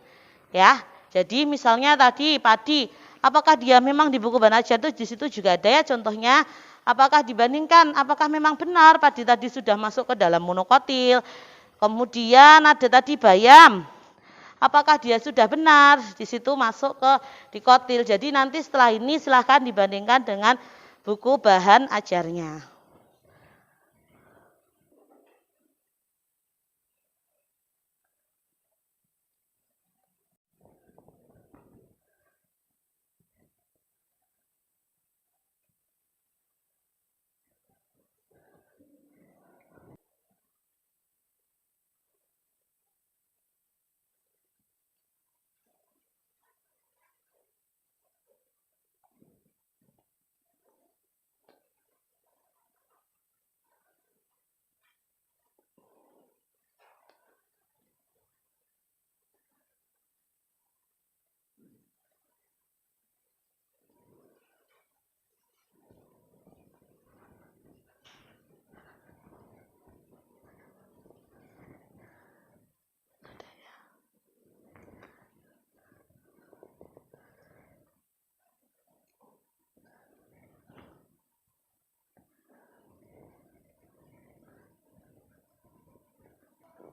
Ya, jadi misalnya tadi padi, apakah dia memang di buku bahan ajar itu di situ juga ada ya contohnya. Apakah dibandingkan, apakah memang benar padi tadi sudah masuk ke dalam monokotil. Kemudian ada tadi bayam. Apakah dia sudah benar di situ masuk ke dikotil. Jadi nanti setelah ini silahkan dibandingkan dengan buku bahan ajarnya.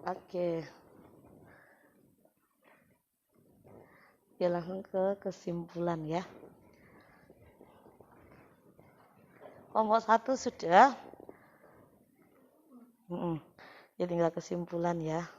Oke. Ya, langsung ke kesimpulan ya. Kelompok 1 sudah. Ya tinggal kesimpulan ya.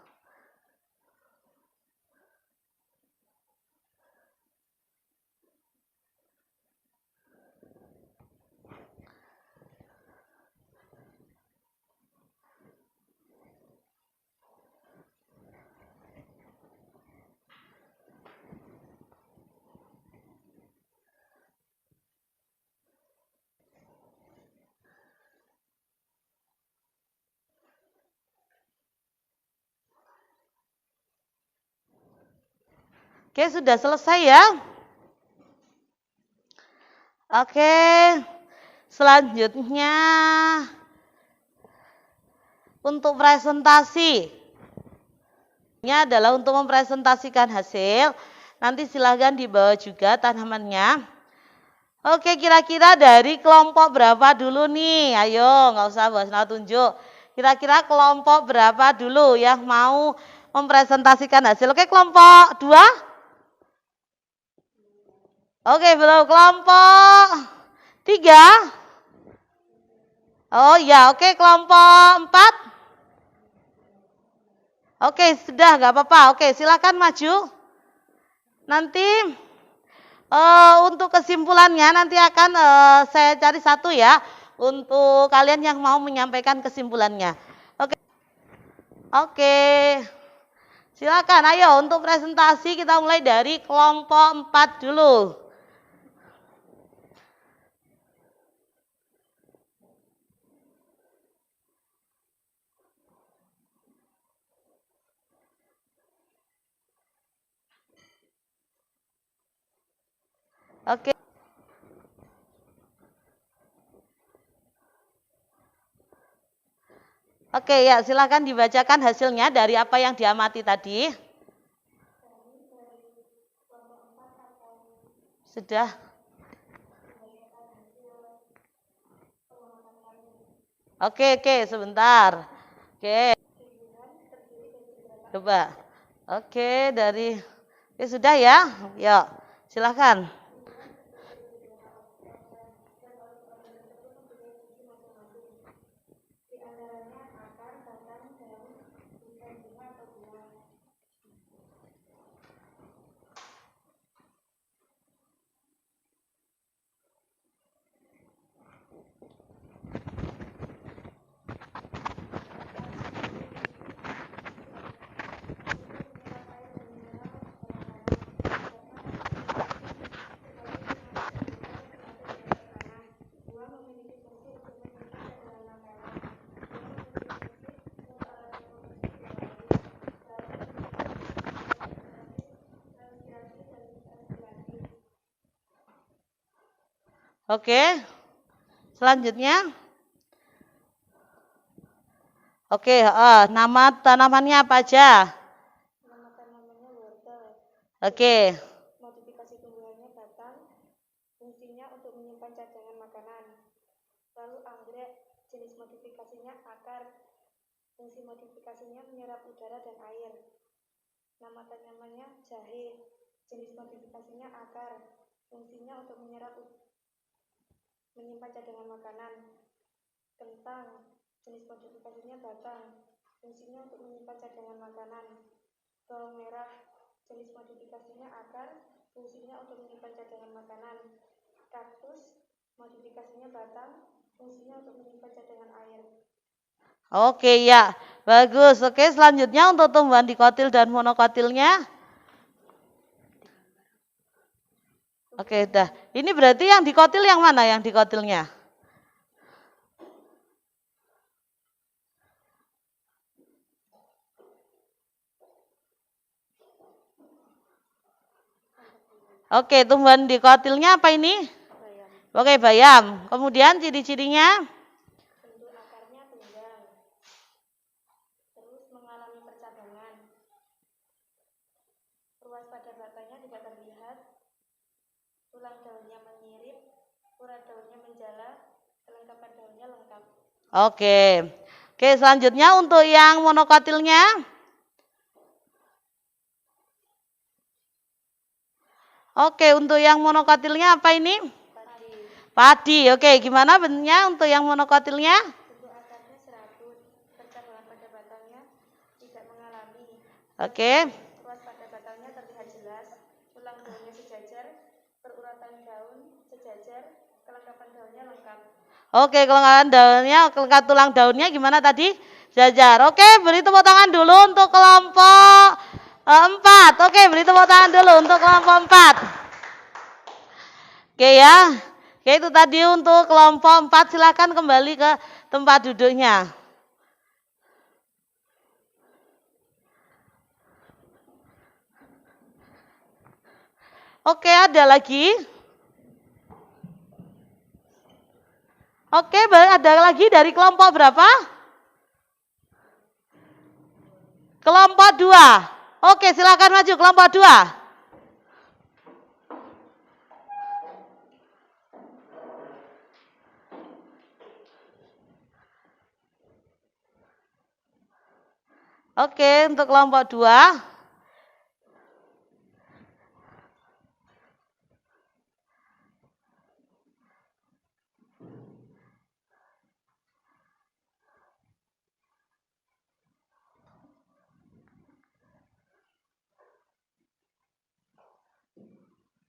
Oke, sudah selesai ya. Oke, selanjutnya untuk presentasi. Ini adalah untuk mempresentasikan hasil. Nanti silahkan dibawa juga tanamannya. Oke, kira-kira dari kelompok berapa dulu nih? Ayo, nggak usah bahas tunjuk. Kira-kira kelompok berapa dulu yang mau mempresentasikan hasil? Oke, kelompok 2? Oke, belum. Kelompok 3? Oh ya, oke, kelompok 4? Oke, sudah, nggak apa-apa. Oke, silakan maju. Nanti untuk kesimpulannya nanti akan saya cari satu ya untuk kalian yang mau menyampaikan kesimpulannya. Oke. Silakan, ayo untuk presentasi kita mulai dari kelompok 4 dulu. Oke. Oke ya, silakan dibacakan hasilnya dari apa yang diamati tadi. Sudah. Oke, sebentar. Oke. Coba. Oke, dari sudah ya. Yuk, silakan. Oke, selanjutnya. Oke, nama tanamannya apa aja? Nama tanamannya wortel. Oke. Modifikasi tumbuhannya batang, fungsinya untuk menyimpan cadangan makanan. Lalu anggrek, jenis modifikasinya akar, fungsi modifikasinya menyerap udara dan air. Nama tanamannya jahe, jenis modifikasinya akar, fungsinya untuk menyimpan cadangan makanan. Kentang, jenis modifikasinya batang, fungsinya untuk menyimpan cadangan makanan. Bawang merah, jenis modifikasinya akar, fungsinya untuk menyimpan cadangan makanan. Kaktus, modifikasinya batang, fungsinya untuk menyimpan cadangan air. Oke ya, bagus. Oke, selanjutnya untuk tumbuhan dikotil dan monokotilnya. Oke, dah. Ini berarti yang dikotil yang mana yang dikotilnya? Oke, tumbuhan dikotilnya apa ini? Bayam. Oke, bayam. Kemudian ciri-cirinya? Bentuk akarnya tunggal. Terus mengalami percabangan. Ruas pada batangnya tidak terlihat. Tulang daunnya menyirip, urat daunnya menjala, kelengkapan daunnya lengkap. Oke, selanjutnya untuk yang monokotilnya? Oke, untuk yang monokotilnya apa ini? Padi. Oke, gimana bentuknya untuk yang monokotilnya? Bentuk akarnya serabut, percabangan pada batangnya tidak mengalami. Oke. Ruas pada batangnya terlihat jelas, tulang daunnya sejajar, peruratan daun sejajar, kelengkapan daunnya lengkap. Oke, kelengkapan tulang daunnya gimana tadi? Jajar. Oke, beri tepuk tangan dulu untuk kelompok 4. Oke, beri tepuk tangan dulu untuk kelompok 4. Oke ya. Oke, itu tadi untuk kelompok 4. Silakan kembali ke tempat duduknya. Oke, ada lagi? Oke, ada lagi dari kelompok berapa? Kelompok 2. Oke, silakan maju kelompok 2. Oke, untuk kelompok 2.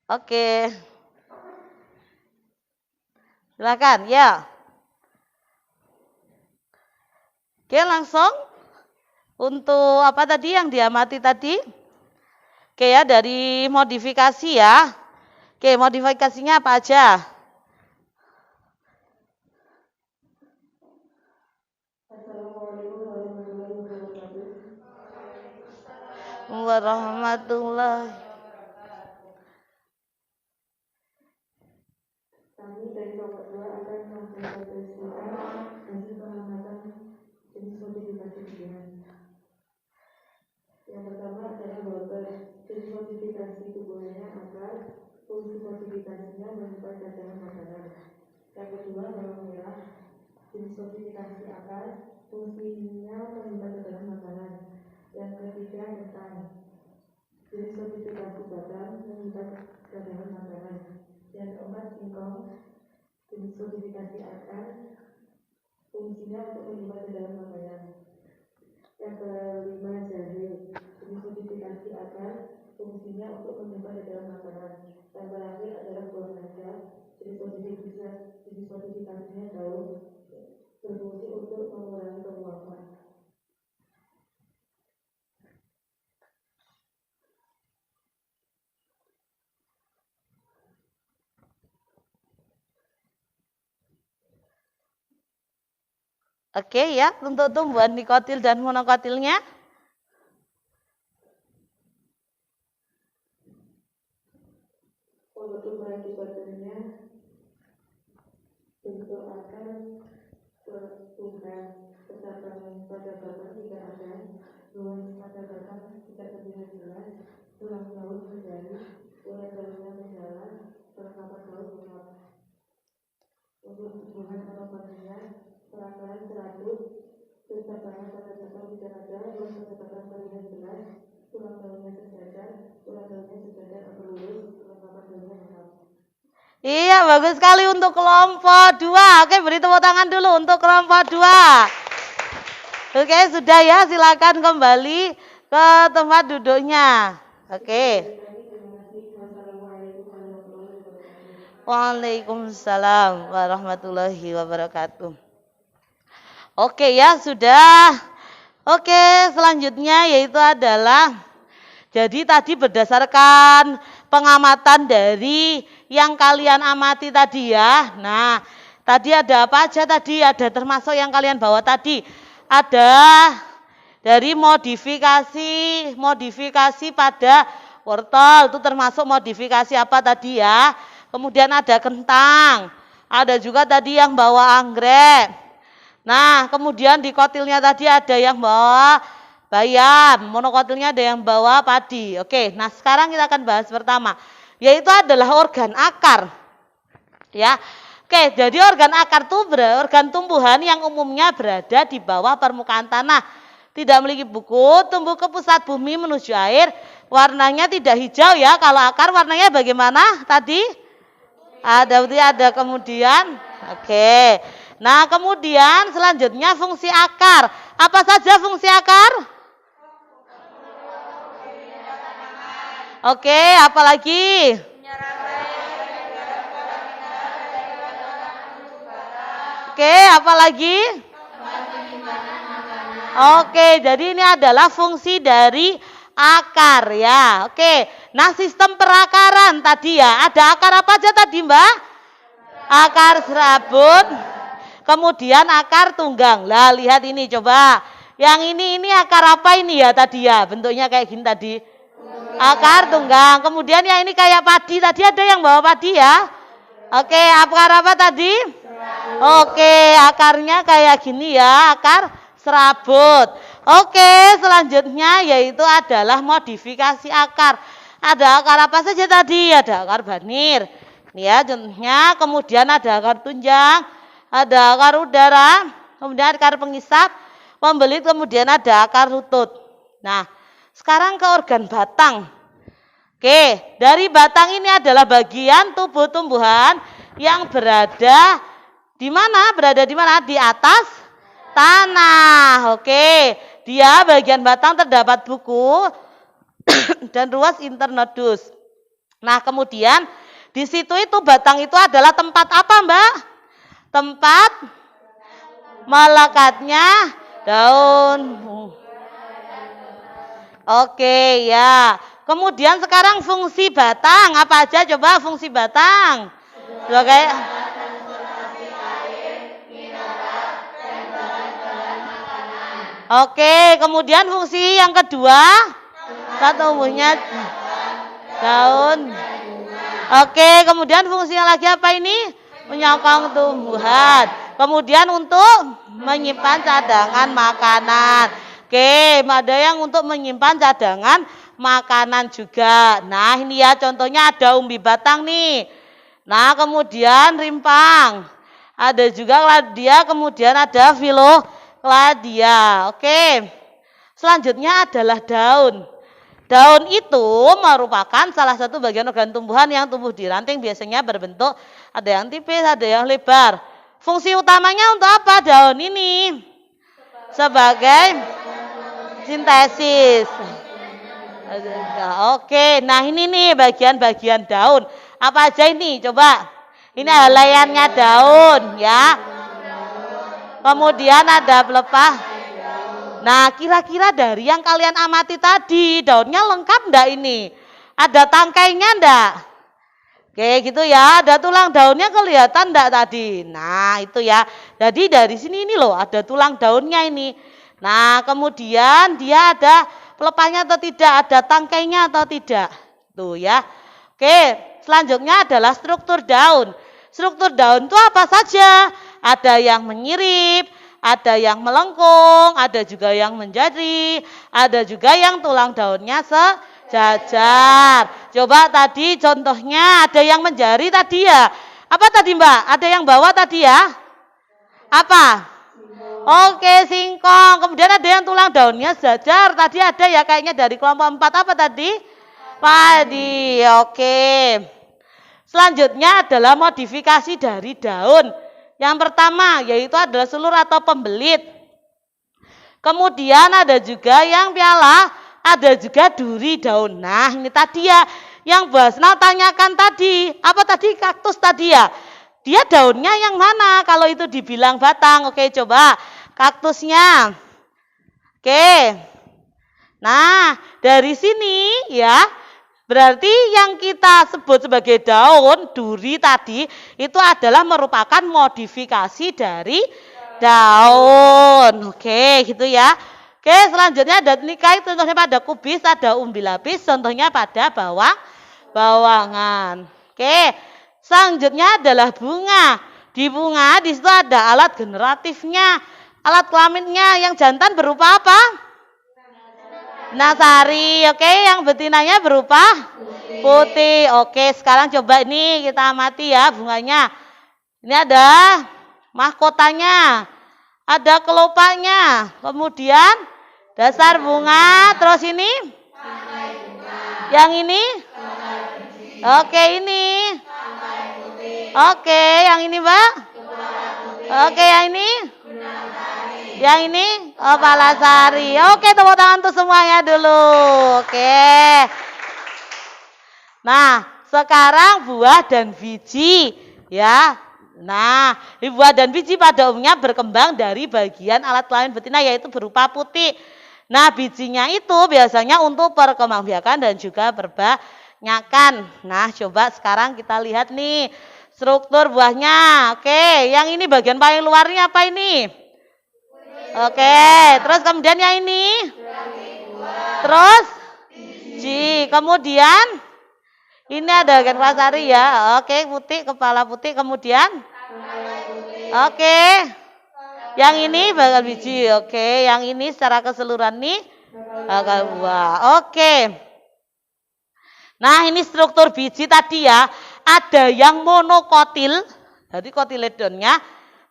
Oke. Silakan, ya. Oke, langsung untuk apa tadi yang diamati tadi? Oke ya, dari modifikasi ya. Oke, modifikasinya apa aja? Warahmatullahi. Kami dari kelompok 2 akan mempresentasikan hasil pengamatan jenis modifikasi pilihan. Yang pertama adalah water. Jenis modifikasi tubuhnya akar, fungsi modifikasinya menyerupai cadangan makanan. Yang kedua bawang merah. Jenis modifikasi akar, fungsinya menyerupai cadangan makanan. Yang ketiga kentang. Jenis modifikasi batang menyerupai cadangan makanan. Yang keempat singkong. Jenis modifikasi akar, fungsinya untuk menyimpan cadangan makanan. Yang kelima jahe. Jenis modifikasi akar, fungsinya untuk menyimpan cadangan makanan. Yang terakhir adalah buah naga. Jenis modifikasinya daun, berfungsi untuk mengurangi penguapan. Oke ya, untuk tumbuhan dikotil dan monokotilnya. Untuk tumbuhan dikotilnya, bentuk akar bertumbuhan, percabangan pada batang tidak ada, luas pada batang tidak terlihat jelas, tulang daun menjadi, urat daunnya menjalar, perlengkapan daun lengkap. Untuk tumbuhan monokotilnya, perakaran serabut, percabangan pada batang tidak ada, luas pada batang terlihat jelas, tulang daunnya sejajar, urat daunnya sejajar atau lurus, perlengkapan daunnya lengkap. Iya, bagus sekali untuk kelompok 2. Oke, beri tepuk tangan dulu untuk kelompok 2. Oke, sudah ya, silakan kembali ke tempat duduknya. Oke. Waalaikumsalam warahmatullahi wabarakatuh. Oke ya, sudah. Oke, selanjutnya yaitu adalah, jadi tadi berdasarkan pengamatan dari yang kalian amati tadi ya. Nah, tadi ada apa aja tadi? Ada termasuk yang kalian bawa tadi. Ada dari modifikasi pada wortel, itu termasuk modifikasi apa tadi ya. Kemudian ada kentang, ada juga tadi yang bawa anggrek. Nah, kemudian di kotilnya tadi ada yang bawa bayam, monokotilnya ada yang bawa padi. Oke, nah sekarang kita akan bahas pertama, yaitu adalah organ akar. Ya, oke, jadi organ akar itu organ tumbuhan yang umumnya berada di bawah permukaan tanah, tidak memiliki buku, tumbuh ke pusat bumi menuju air, warnanya tidak hijau ya. Kalau akar warnanya bagaimana tadi? Ada kemudian. Oke. Nah, kemudian selanjutnya fungsi akar. Apa saja fungsi akar? Oke, apalagi? Oke, apalagi? Oke, jadi ini adalah fungsi dari akar ya. Oke, nah sistem perakaran tadi ya. Ada akar apa aja tadi Mbak? Akar serabut, kemudian akar tunggang. Lah lihat ini coba. Yang ini akar apa ini ya tadi ya? Bentuknya kayak gini tadi. Akar tunggang. Kemudian yang ini kayak padi. Tadi ada yang bawa padi ya. Oke, akar apa tadi? Oke, akarnya kayak gini ya. Akar serabut. Oke, selanjutnya yaitu adalah modifikasi akar. Ada akar apa saja tadi? Ada akar banir. Ini ya contohnya. Kemudian ada akar tunjang. Ada akar udara. Kemudian akar pengisap. Pembelit. Kemudian ada akar lutut. Nah, sekarang ke organ batang. Oke, dari batang ini adalah bagian tubuh tumbuhan yang berada di mana? Berada di mana? Di atas tanah. Oke, dia bagian batang terdapat buku dan ruas internodus. Nah, kemudian di situ itu batang itu adalah tempat apa, Mbak? Tempat melekatnya daun. Oke, ya. Kemudian sekarang fungsi batang. Apa aja coba fungsi batang? Sebagai Oke, kemudian fungsi yang kedua, tumbuhnya daun. Oke, kemudian fungsinya lagi apa ini? Menyokong tumbuhan. Kemudian untuk menyimpan cadangan makanan. Oke, ada yang untuk menyimpan cadangan makanan juga. Nah, ini ya contohnya ada umbi batang nih. Nah, kemudian rimpang. Ada juga ladia, kemudian ada filoladia. Oke. Selanjutnya adalah daun. Daun itu merupakan salah satu bagian organ tumbuhan yang tumbuh di ranting, biasanya berbentuk ada yang tipis, ada yang lebar. Fungsi utamanya untuk apa daun ini? Sebagai sintesis. Oke, nah ini nih bagian-bagian daun. Apa aja ini? Coba. Ini helaiannya daun ya. Kemudian ada pelepah. Nah, kira-kira dari yang kalian amati tadi, daunnya lengkap enggak ini? Ada tangkainya enggak? Oke, gitu ya. Ada tulang daunnya kelihatan enggak tadi? Nah, itu ya. Jadi dari sini ini loh, ada tulang daunnya ini. Nah, kemudian dia ada pelepahnya atau tidak, ada tangkainya atau tidak. Tuh ya. Oke, selanjutnya adalah struktur daun. Struktur daun itu apa saja? Ada yang menyirip, ada yang melengkung, ada juga yang menjadi, ada juga yang tulang daunnya sejajar. Coba tadi contohnya ada yang menjari tadi ya. Apa tadi Mbak? Ada yang bawa tadi ya? Apa? Oke, singkong. Kemudian ada yang tulang daunnya sejajar. Tadi ada ya kayaknya dari kelompok 4 apa tadi? Padi. Oke. Selanjutnya adalah modifikasi dari daun. Yang pertama yaitu adalah sulur atau pembelit. Kemudian ada juga yang piala, ada juga duri daun. Nah, ini tadi ya yang Basna tanyakan tadi. Apa tadi? Kaktus tadi ya. Dia daunnya yang mana kalau itu dibilang batang? Oke, coba kaktusnya. Oke. Nah, dari sini ya. Berarti yang kita sebut sebagai daun, duri tadi, itu adalah merupakan modifikasi dari daun. Oke, gitu ya. Oke, selanjutnya ada nikai, contohnya pada kubis, ada umbi lapis, contohnya pada bawangan. Oke, selanjutnya adalah bunga. Di bunga, di situ ada alat generatifnya, alat kelaminnya. Yang jantan berupa apa? Nasari, oke, yang betinanya berupa putih. Oke, sekarang coba ini kita amati ya bunganya. Ini ada mahkotanya, ada kelopaknya, kemudian dasar bunga, terus ini Yang ini? Oke, ini. Oke, yang ini, Mbak? Oke, yang ini? Yang ini? Oh, Palasari. Oke, tepuk tangan untuk semuanya dulu. Oke. Nah, sekarang buah dan biji, ya. Nah, buah dan biji pada umumnya berkembang dari bagian alat kelamin betina, yaitu berupa putih. Nah, bijinya itu biasanya untuk perkembangbiakan dan juga perbanyakan. Nah, coba sekarang kita lihat nih struktur buahnya. Oke, yang ini bagian paling luarnya apa ini? Oke, terus kemudian yang ini? Terus? Biji. Kemudian? Ini ada bagian Palasari ya. Oke, putih, kepala putih. Kemudian? Oke. Yang ini bakal biji. Oke, yang ini secara keseluruhan nih bakal buah. Oke. Nah, ini struktur biji tadi ya. Ada yang monokotil. Jadi kotiledonnya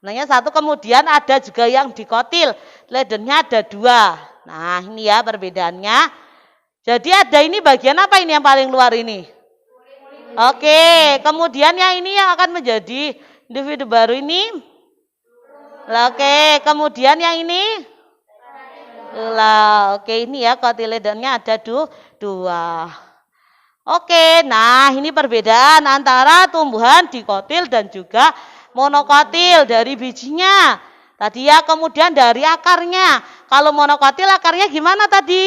namanya satu, kemudian ada juga yang dikotil. Ledonnya ada 2. Nah, ini ya perbedaannya. Jadi ada ini bagian apa ini yang paling luar ini? Oke, kemudian yang ini yang akan menjadi individu baru ini. Oke, kemudian yang ini? Oke, ini ya kotiledonnya ada 2. Oke, nah ini perbedaan antara tumbuhan dikotil dan juga monokotil dari bijinya. Tadi ya, kemudian dari akarnya. Kalau monokotil akarnya gimana tadi?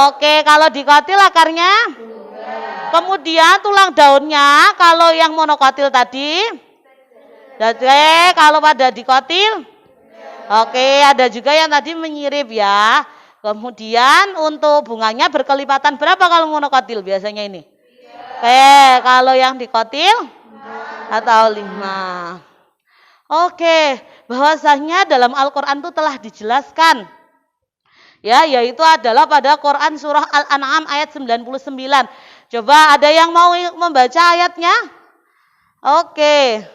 Oke, kalau dikotil akarnya? Kemudian tulang daunnya, kalau yang monokotil tadi? Oke, kalau pada dikotil? Oke, ada juga yang tadi menyirip ya. Kemudian untuk bunganya berkelipatan berapa kalau monokotil biasanya ini? Oke, kalau yang dikotil? Atau 5. Oke, bahwasanya dalam Al-Quran itu telah dijelaskan. Ya, yaitu adalah pada Quran surah Al-An'am ayat 99. Coba ada yang mau membaca ayatnya? Oke.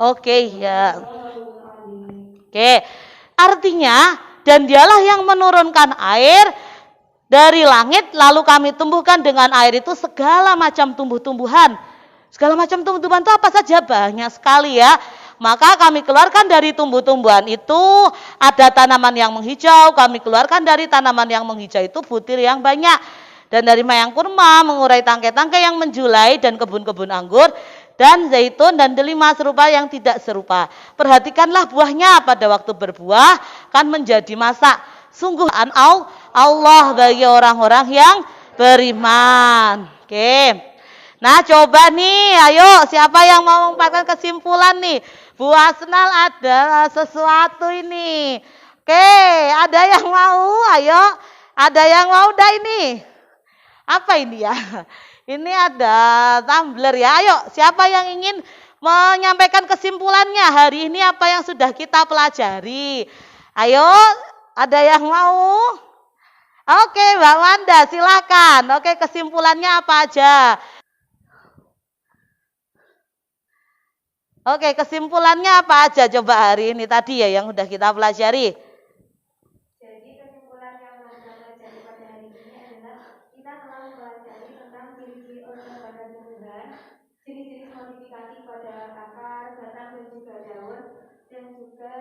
Oke ya. Oke. Artinya, dan dialah yang menurunkan air dari langit, lalu kami tumbuhkan dengan air itu segala macam tumbuh-tumbuhan. Segala macam tumbuh-tumbuhan itu apa saja? Banyak sekali ya. Maka kami keluarkan dari tumbuh-tumbuhan itu ada tanaman yang menghijau, kami keluarkan dari tanaman yang menghijau itu butir yang banyak. Dan dari mayang kurma mengurai tangkai-tangkai yang menjulai dan kebun-kebun anggur dan zaitun dan delima serupa yang tidak serupa. Perhatikanlah buahnya pada waktu berbuah kan menjadi masak. Sungguh Allah bagi orang-orang yang beriman. Oke. Nah, coba nih, ayo siapa yang mau mengungkapkan kesimpulan nih? Bu Asnal ada sesuatu ini. Oke, ada yang mau? Ayo. Ada yang mau dah ini? Apa ini ya? Ini ada tumbler ya. Ayo, siapa yang ingin menyampaikan kesimpulannya hari ini apa yang sudah kita pelajari? Ayo, ada yang mau? Oke, Mbak Wanda, silakan. Oke, kesimpulannya apa aja? Oke, kesimpulannya apa aja coba hari ini tadi ya yang sudah kita pelajari? Jadi kesimpulan yang kita pelajari pada hari ini adalah kita telah mempelajari tentang ciri-ciri organ pada tumbuhan, ciri-ciri modifikasi pada akar, batang dan juga daun, dan juga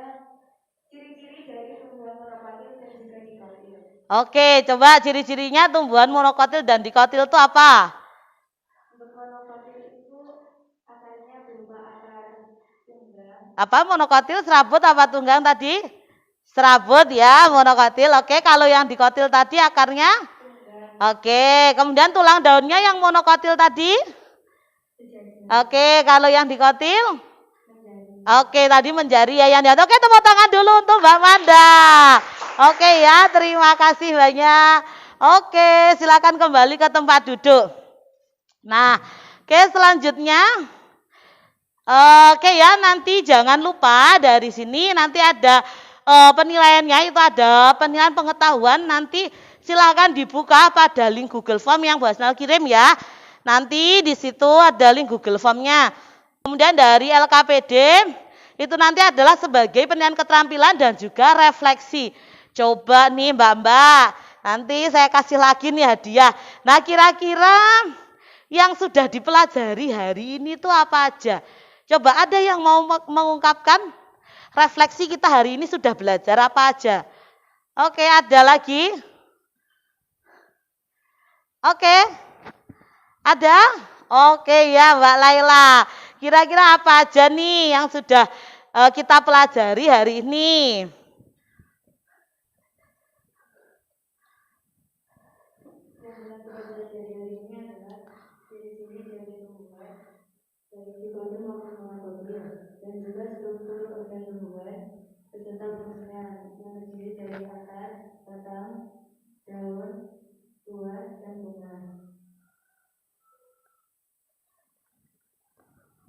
ciri-ciri dari tumbuhan monokotil dan juga dikotil. Oke, coba ciri-cirinya tumbuhan monokotil dan dikotil itu apa? Untuk monokotil itu akarnya berupa Apa monokotil serabut apa tunggang tadi? Serabut ya, monokotil. Oke, kalau yang dikotil tadi akarnya? Oke, kemudian tulang daunnya yang monokotil tadi? Oke, kalau yang dikotil? Oke, tadi menjari ya yang oke, tepuk tangan dulu untuk Mbak Manda. Oke ya, terima kasih banyak. Oke, silakan kembali ke tempat duduk. Nah, oke selanjutnya. Oke ya, nanti jangan lupa dari sini nanti ada penilaiannya, itu ada penilaian pengetahuan, nanti silakan dibuka pada link Google Form yang Bu Hasnal kirim ya. Nanti di situ ada link Google Form-nya. Kemudian dari LKPD itu nanti adalah sebagai penilaian keterampilan dan juga refleksi. Coba nih Mbak-mbak, nanti saya kasih lagi nih hadiah. Nah kira-kira yang sudah dipelajari hari ini tuh apa aja? Coba ada yang mau mengungkapkan refleksi kita hari ini sudah belajar apa aja? Oke, ada lagi? Oke, ada? Oke ya Mbak Laila. Kira-kira apa aja nih yang sudah kita pelajari hari ini? Dan juga struktur organ tumbuhan beserta fungsinya yang terdiri dari akar, batang, daun, buah, dan bunga.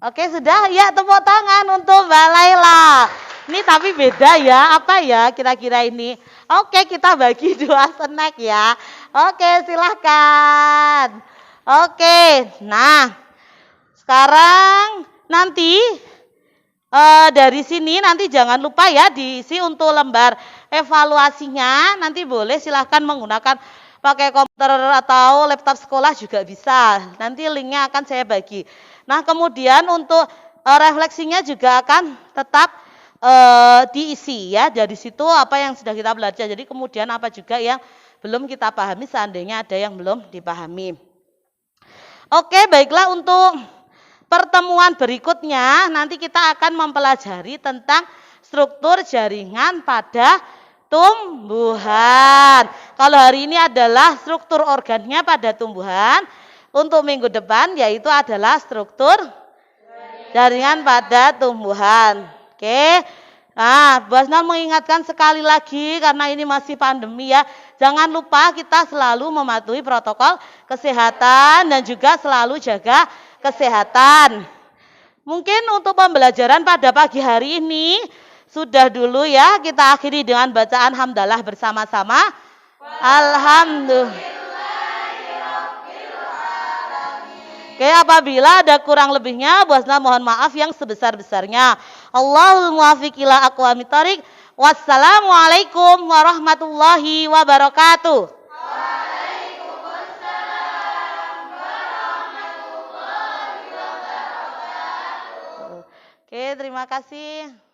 Oke sudah, ya tepuk tangan untuk Mbak Laila. Ini tapi beda ya, apa ya kira-kira ini? Oke kita bagi 2 snack ya. Oke silahkan. Oke, nah sekarang nanti dari sini nanti jangan lupa ya diisi untuk lembar evaluasinya. Nanti boleh silahkan menggunakan pakai komputer atau laptop sekolah juga bisa. Nanti linknya akan saya bagi. Nah kemudian untuk refleksinya juga akan tetap diisi ya. Dari situ apa yang sudah kita belajar. Jadi kemudian apa juga yang belum kita pahami seandainya ada yang belum dipahami. Oke baiklah untuk pertemuan berikutnya nanti kita akan mempelajari tentang struktur jaringan pada tumbuhan. Kalau hari ini adalah struktur organnya pada tumbuhan, untuk minggu depan yaitu adalah struktur jaringan pada tumbuhan. Oke. Nah, Bu Hasnal mengingatkan sekali lagi karena ini masih pandemi ya. Jangan lupa kita selalu mematuhi protokol kesehatan dan juga selalu jaga kesehatan. Mungkin untuk pembelajaran pada pagi hari ini sudah dulu ya. Kita akhiri dengan bacaan hamdalah bersama-sama. Alhamdulillah. Oke, apabila ada kurang lebihnya, Bu Hasnal mohon maaf yang sebesar-besarnya. Allahul muwaffiq ila aqwamit thoriq. Wassalamualaikum warahmatullahi wabarakatuh. Waalaikumsalam warahmatullahi wabarakatuh. Oke, terima kasih.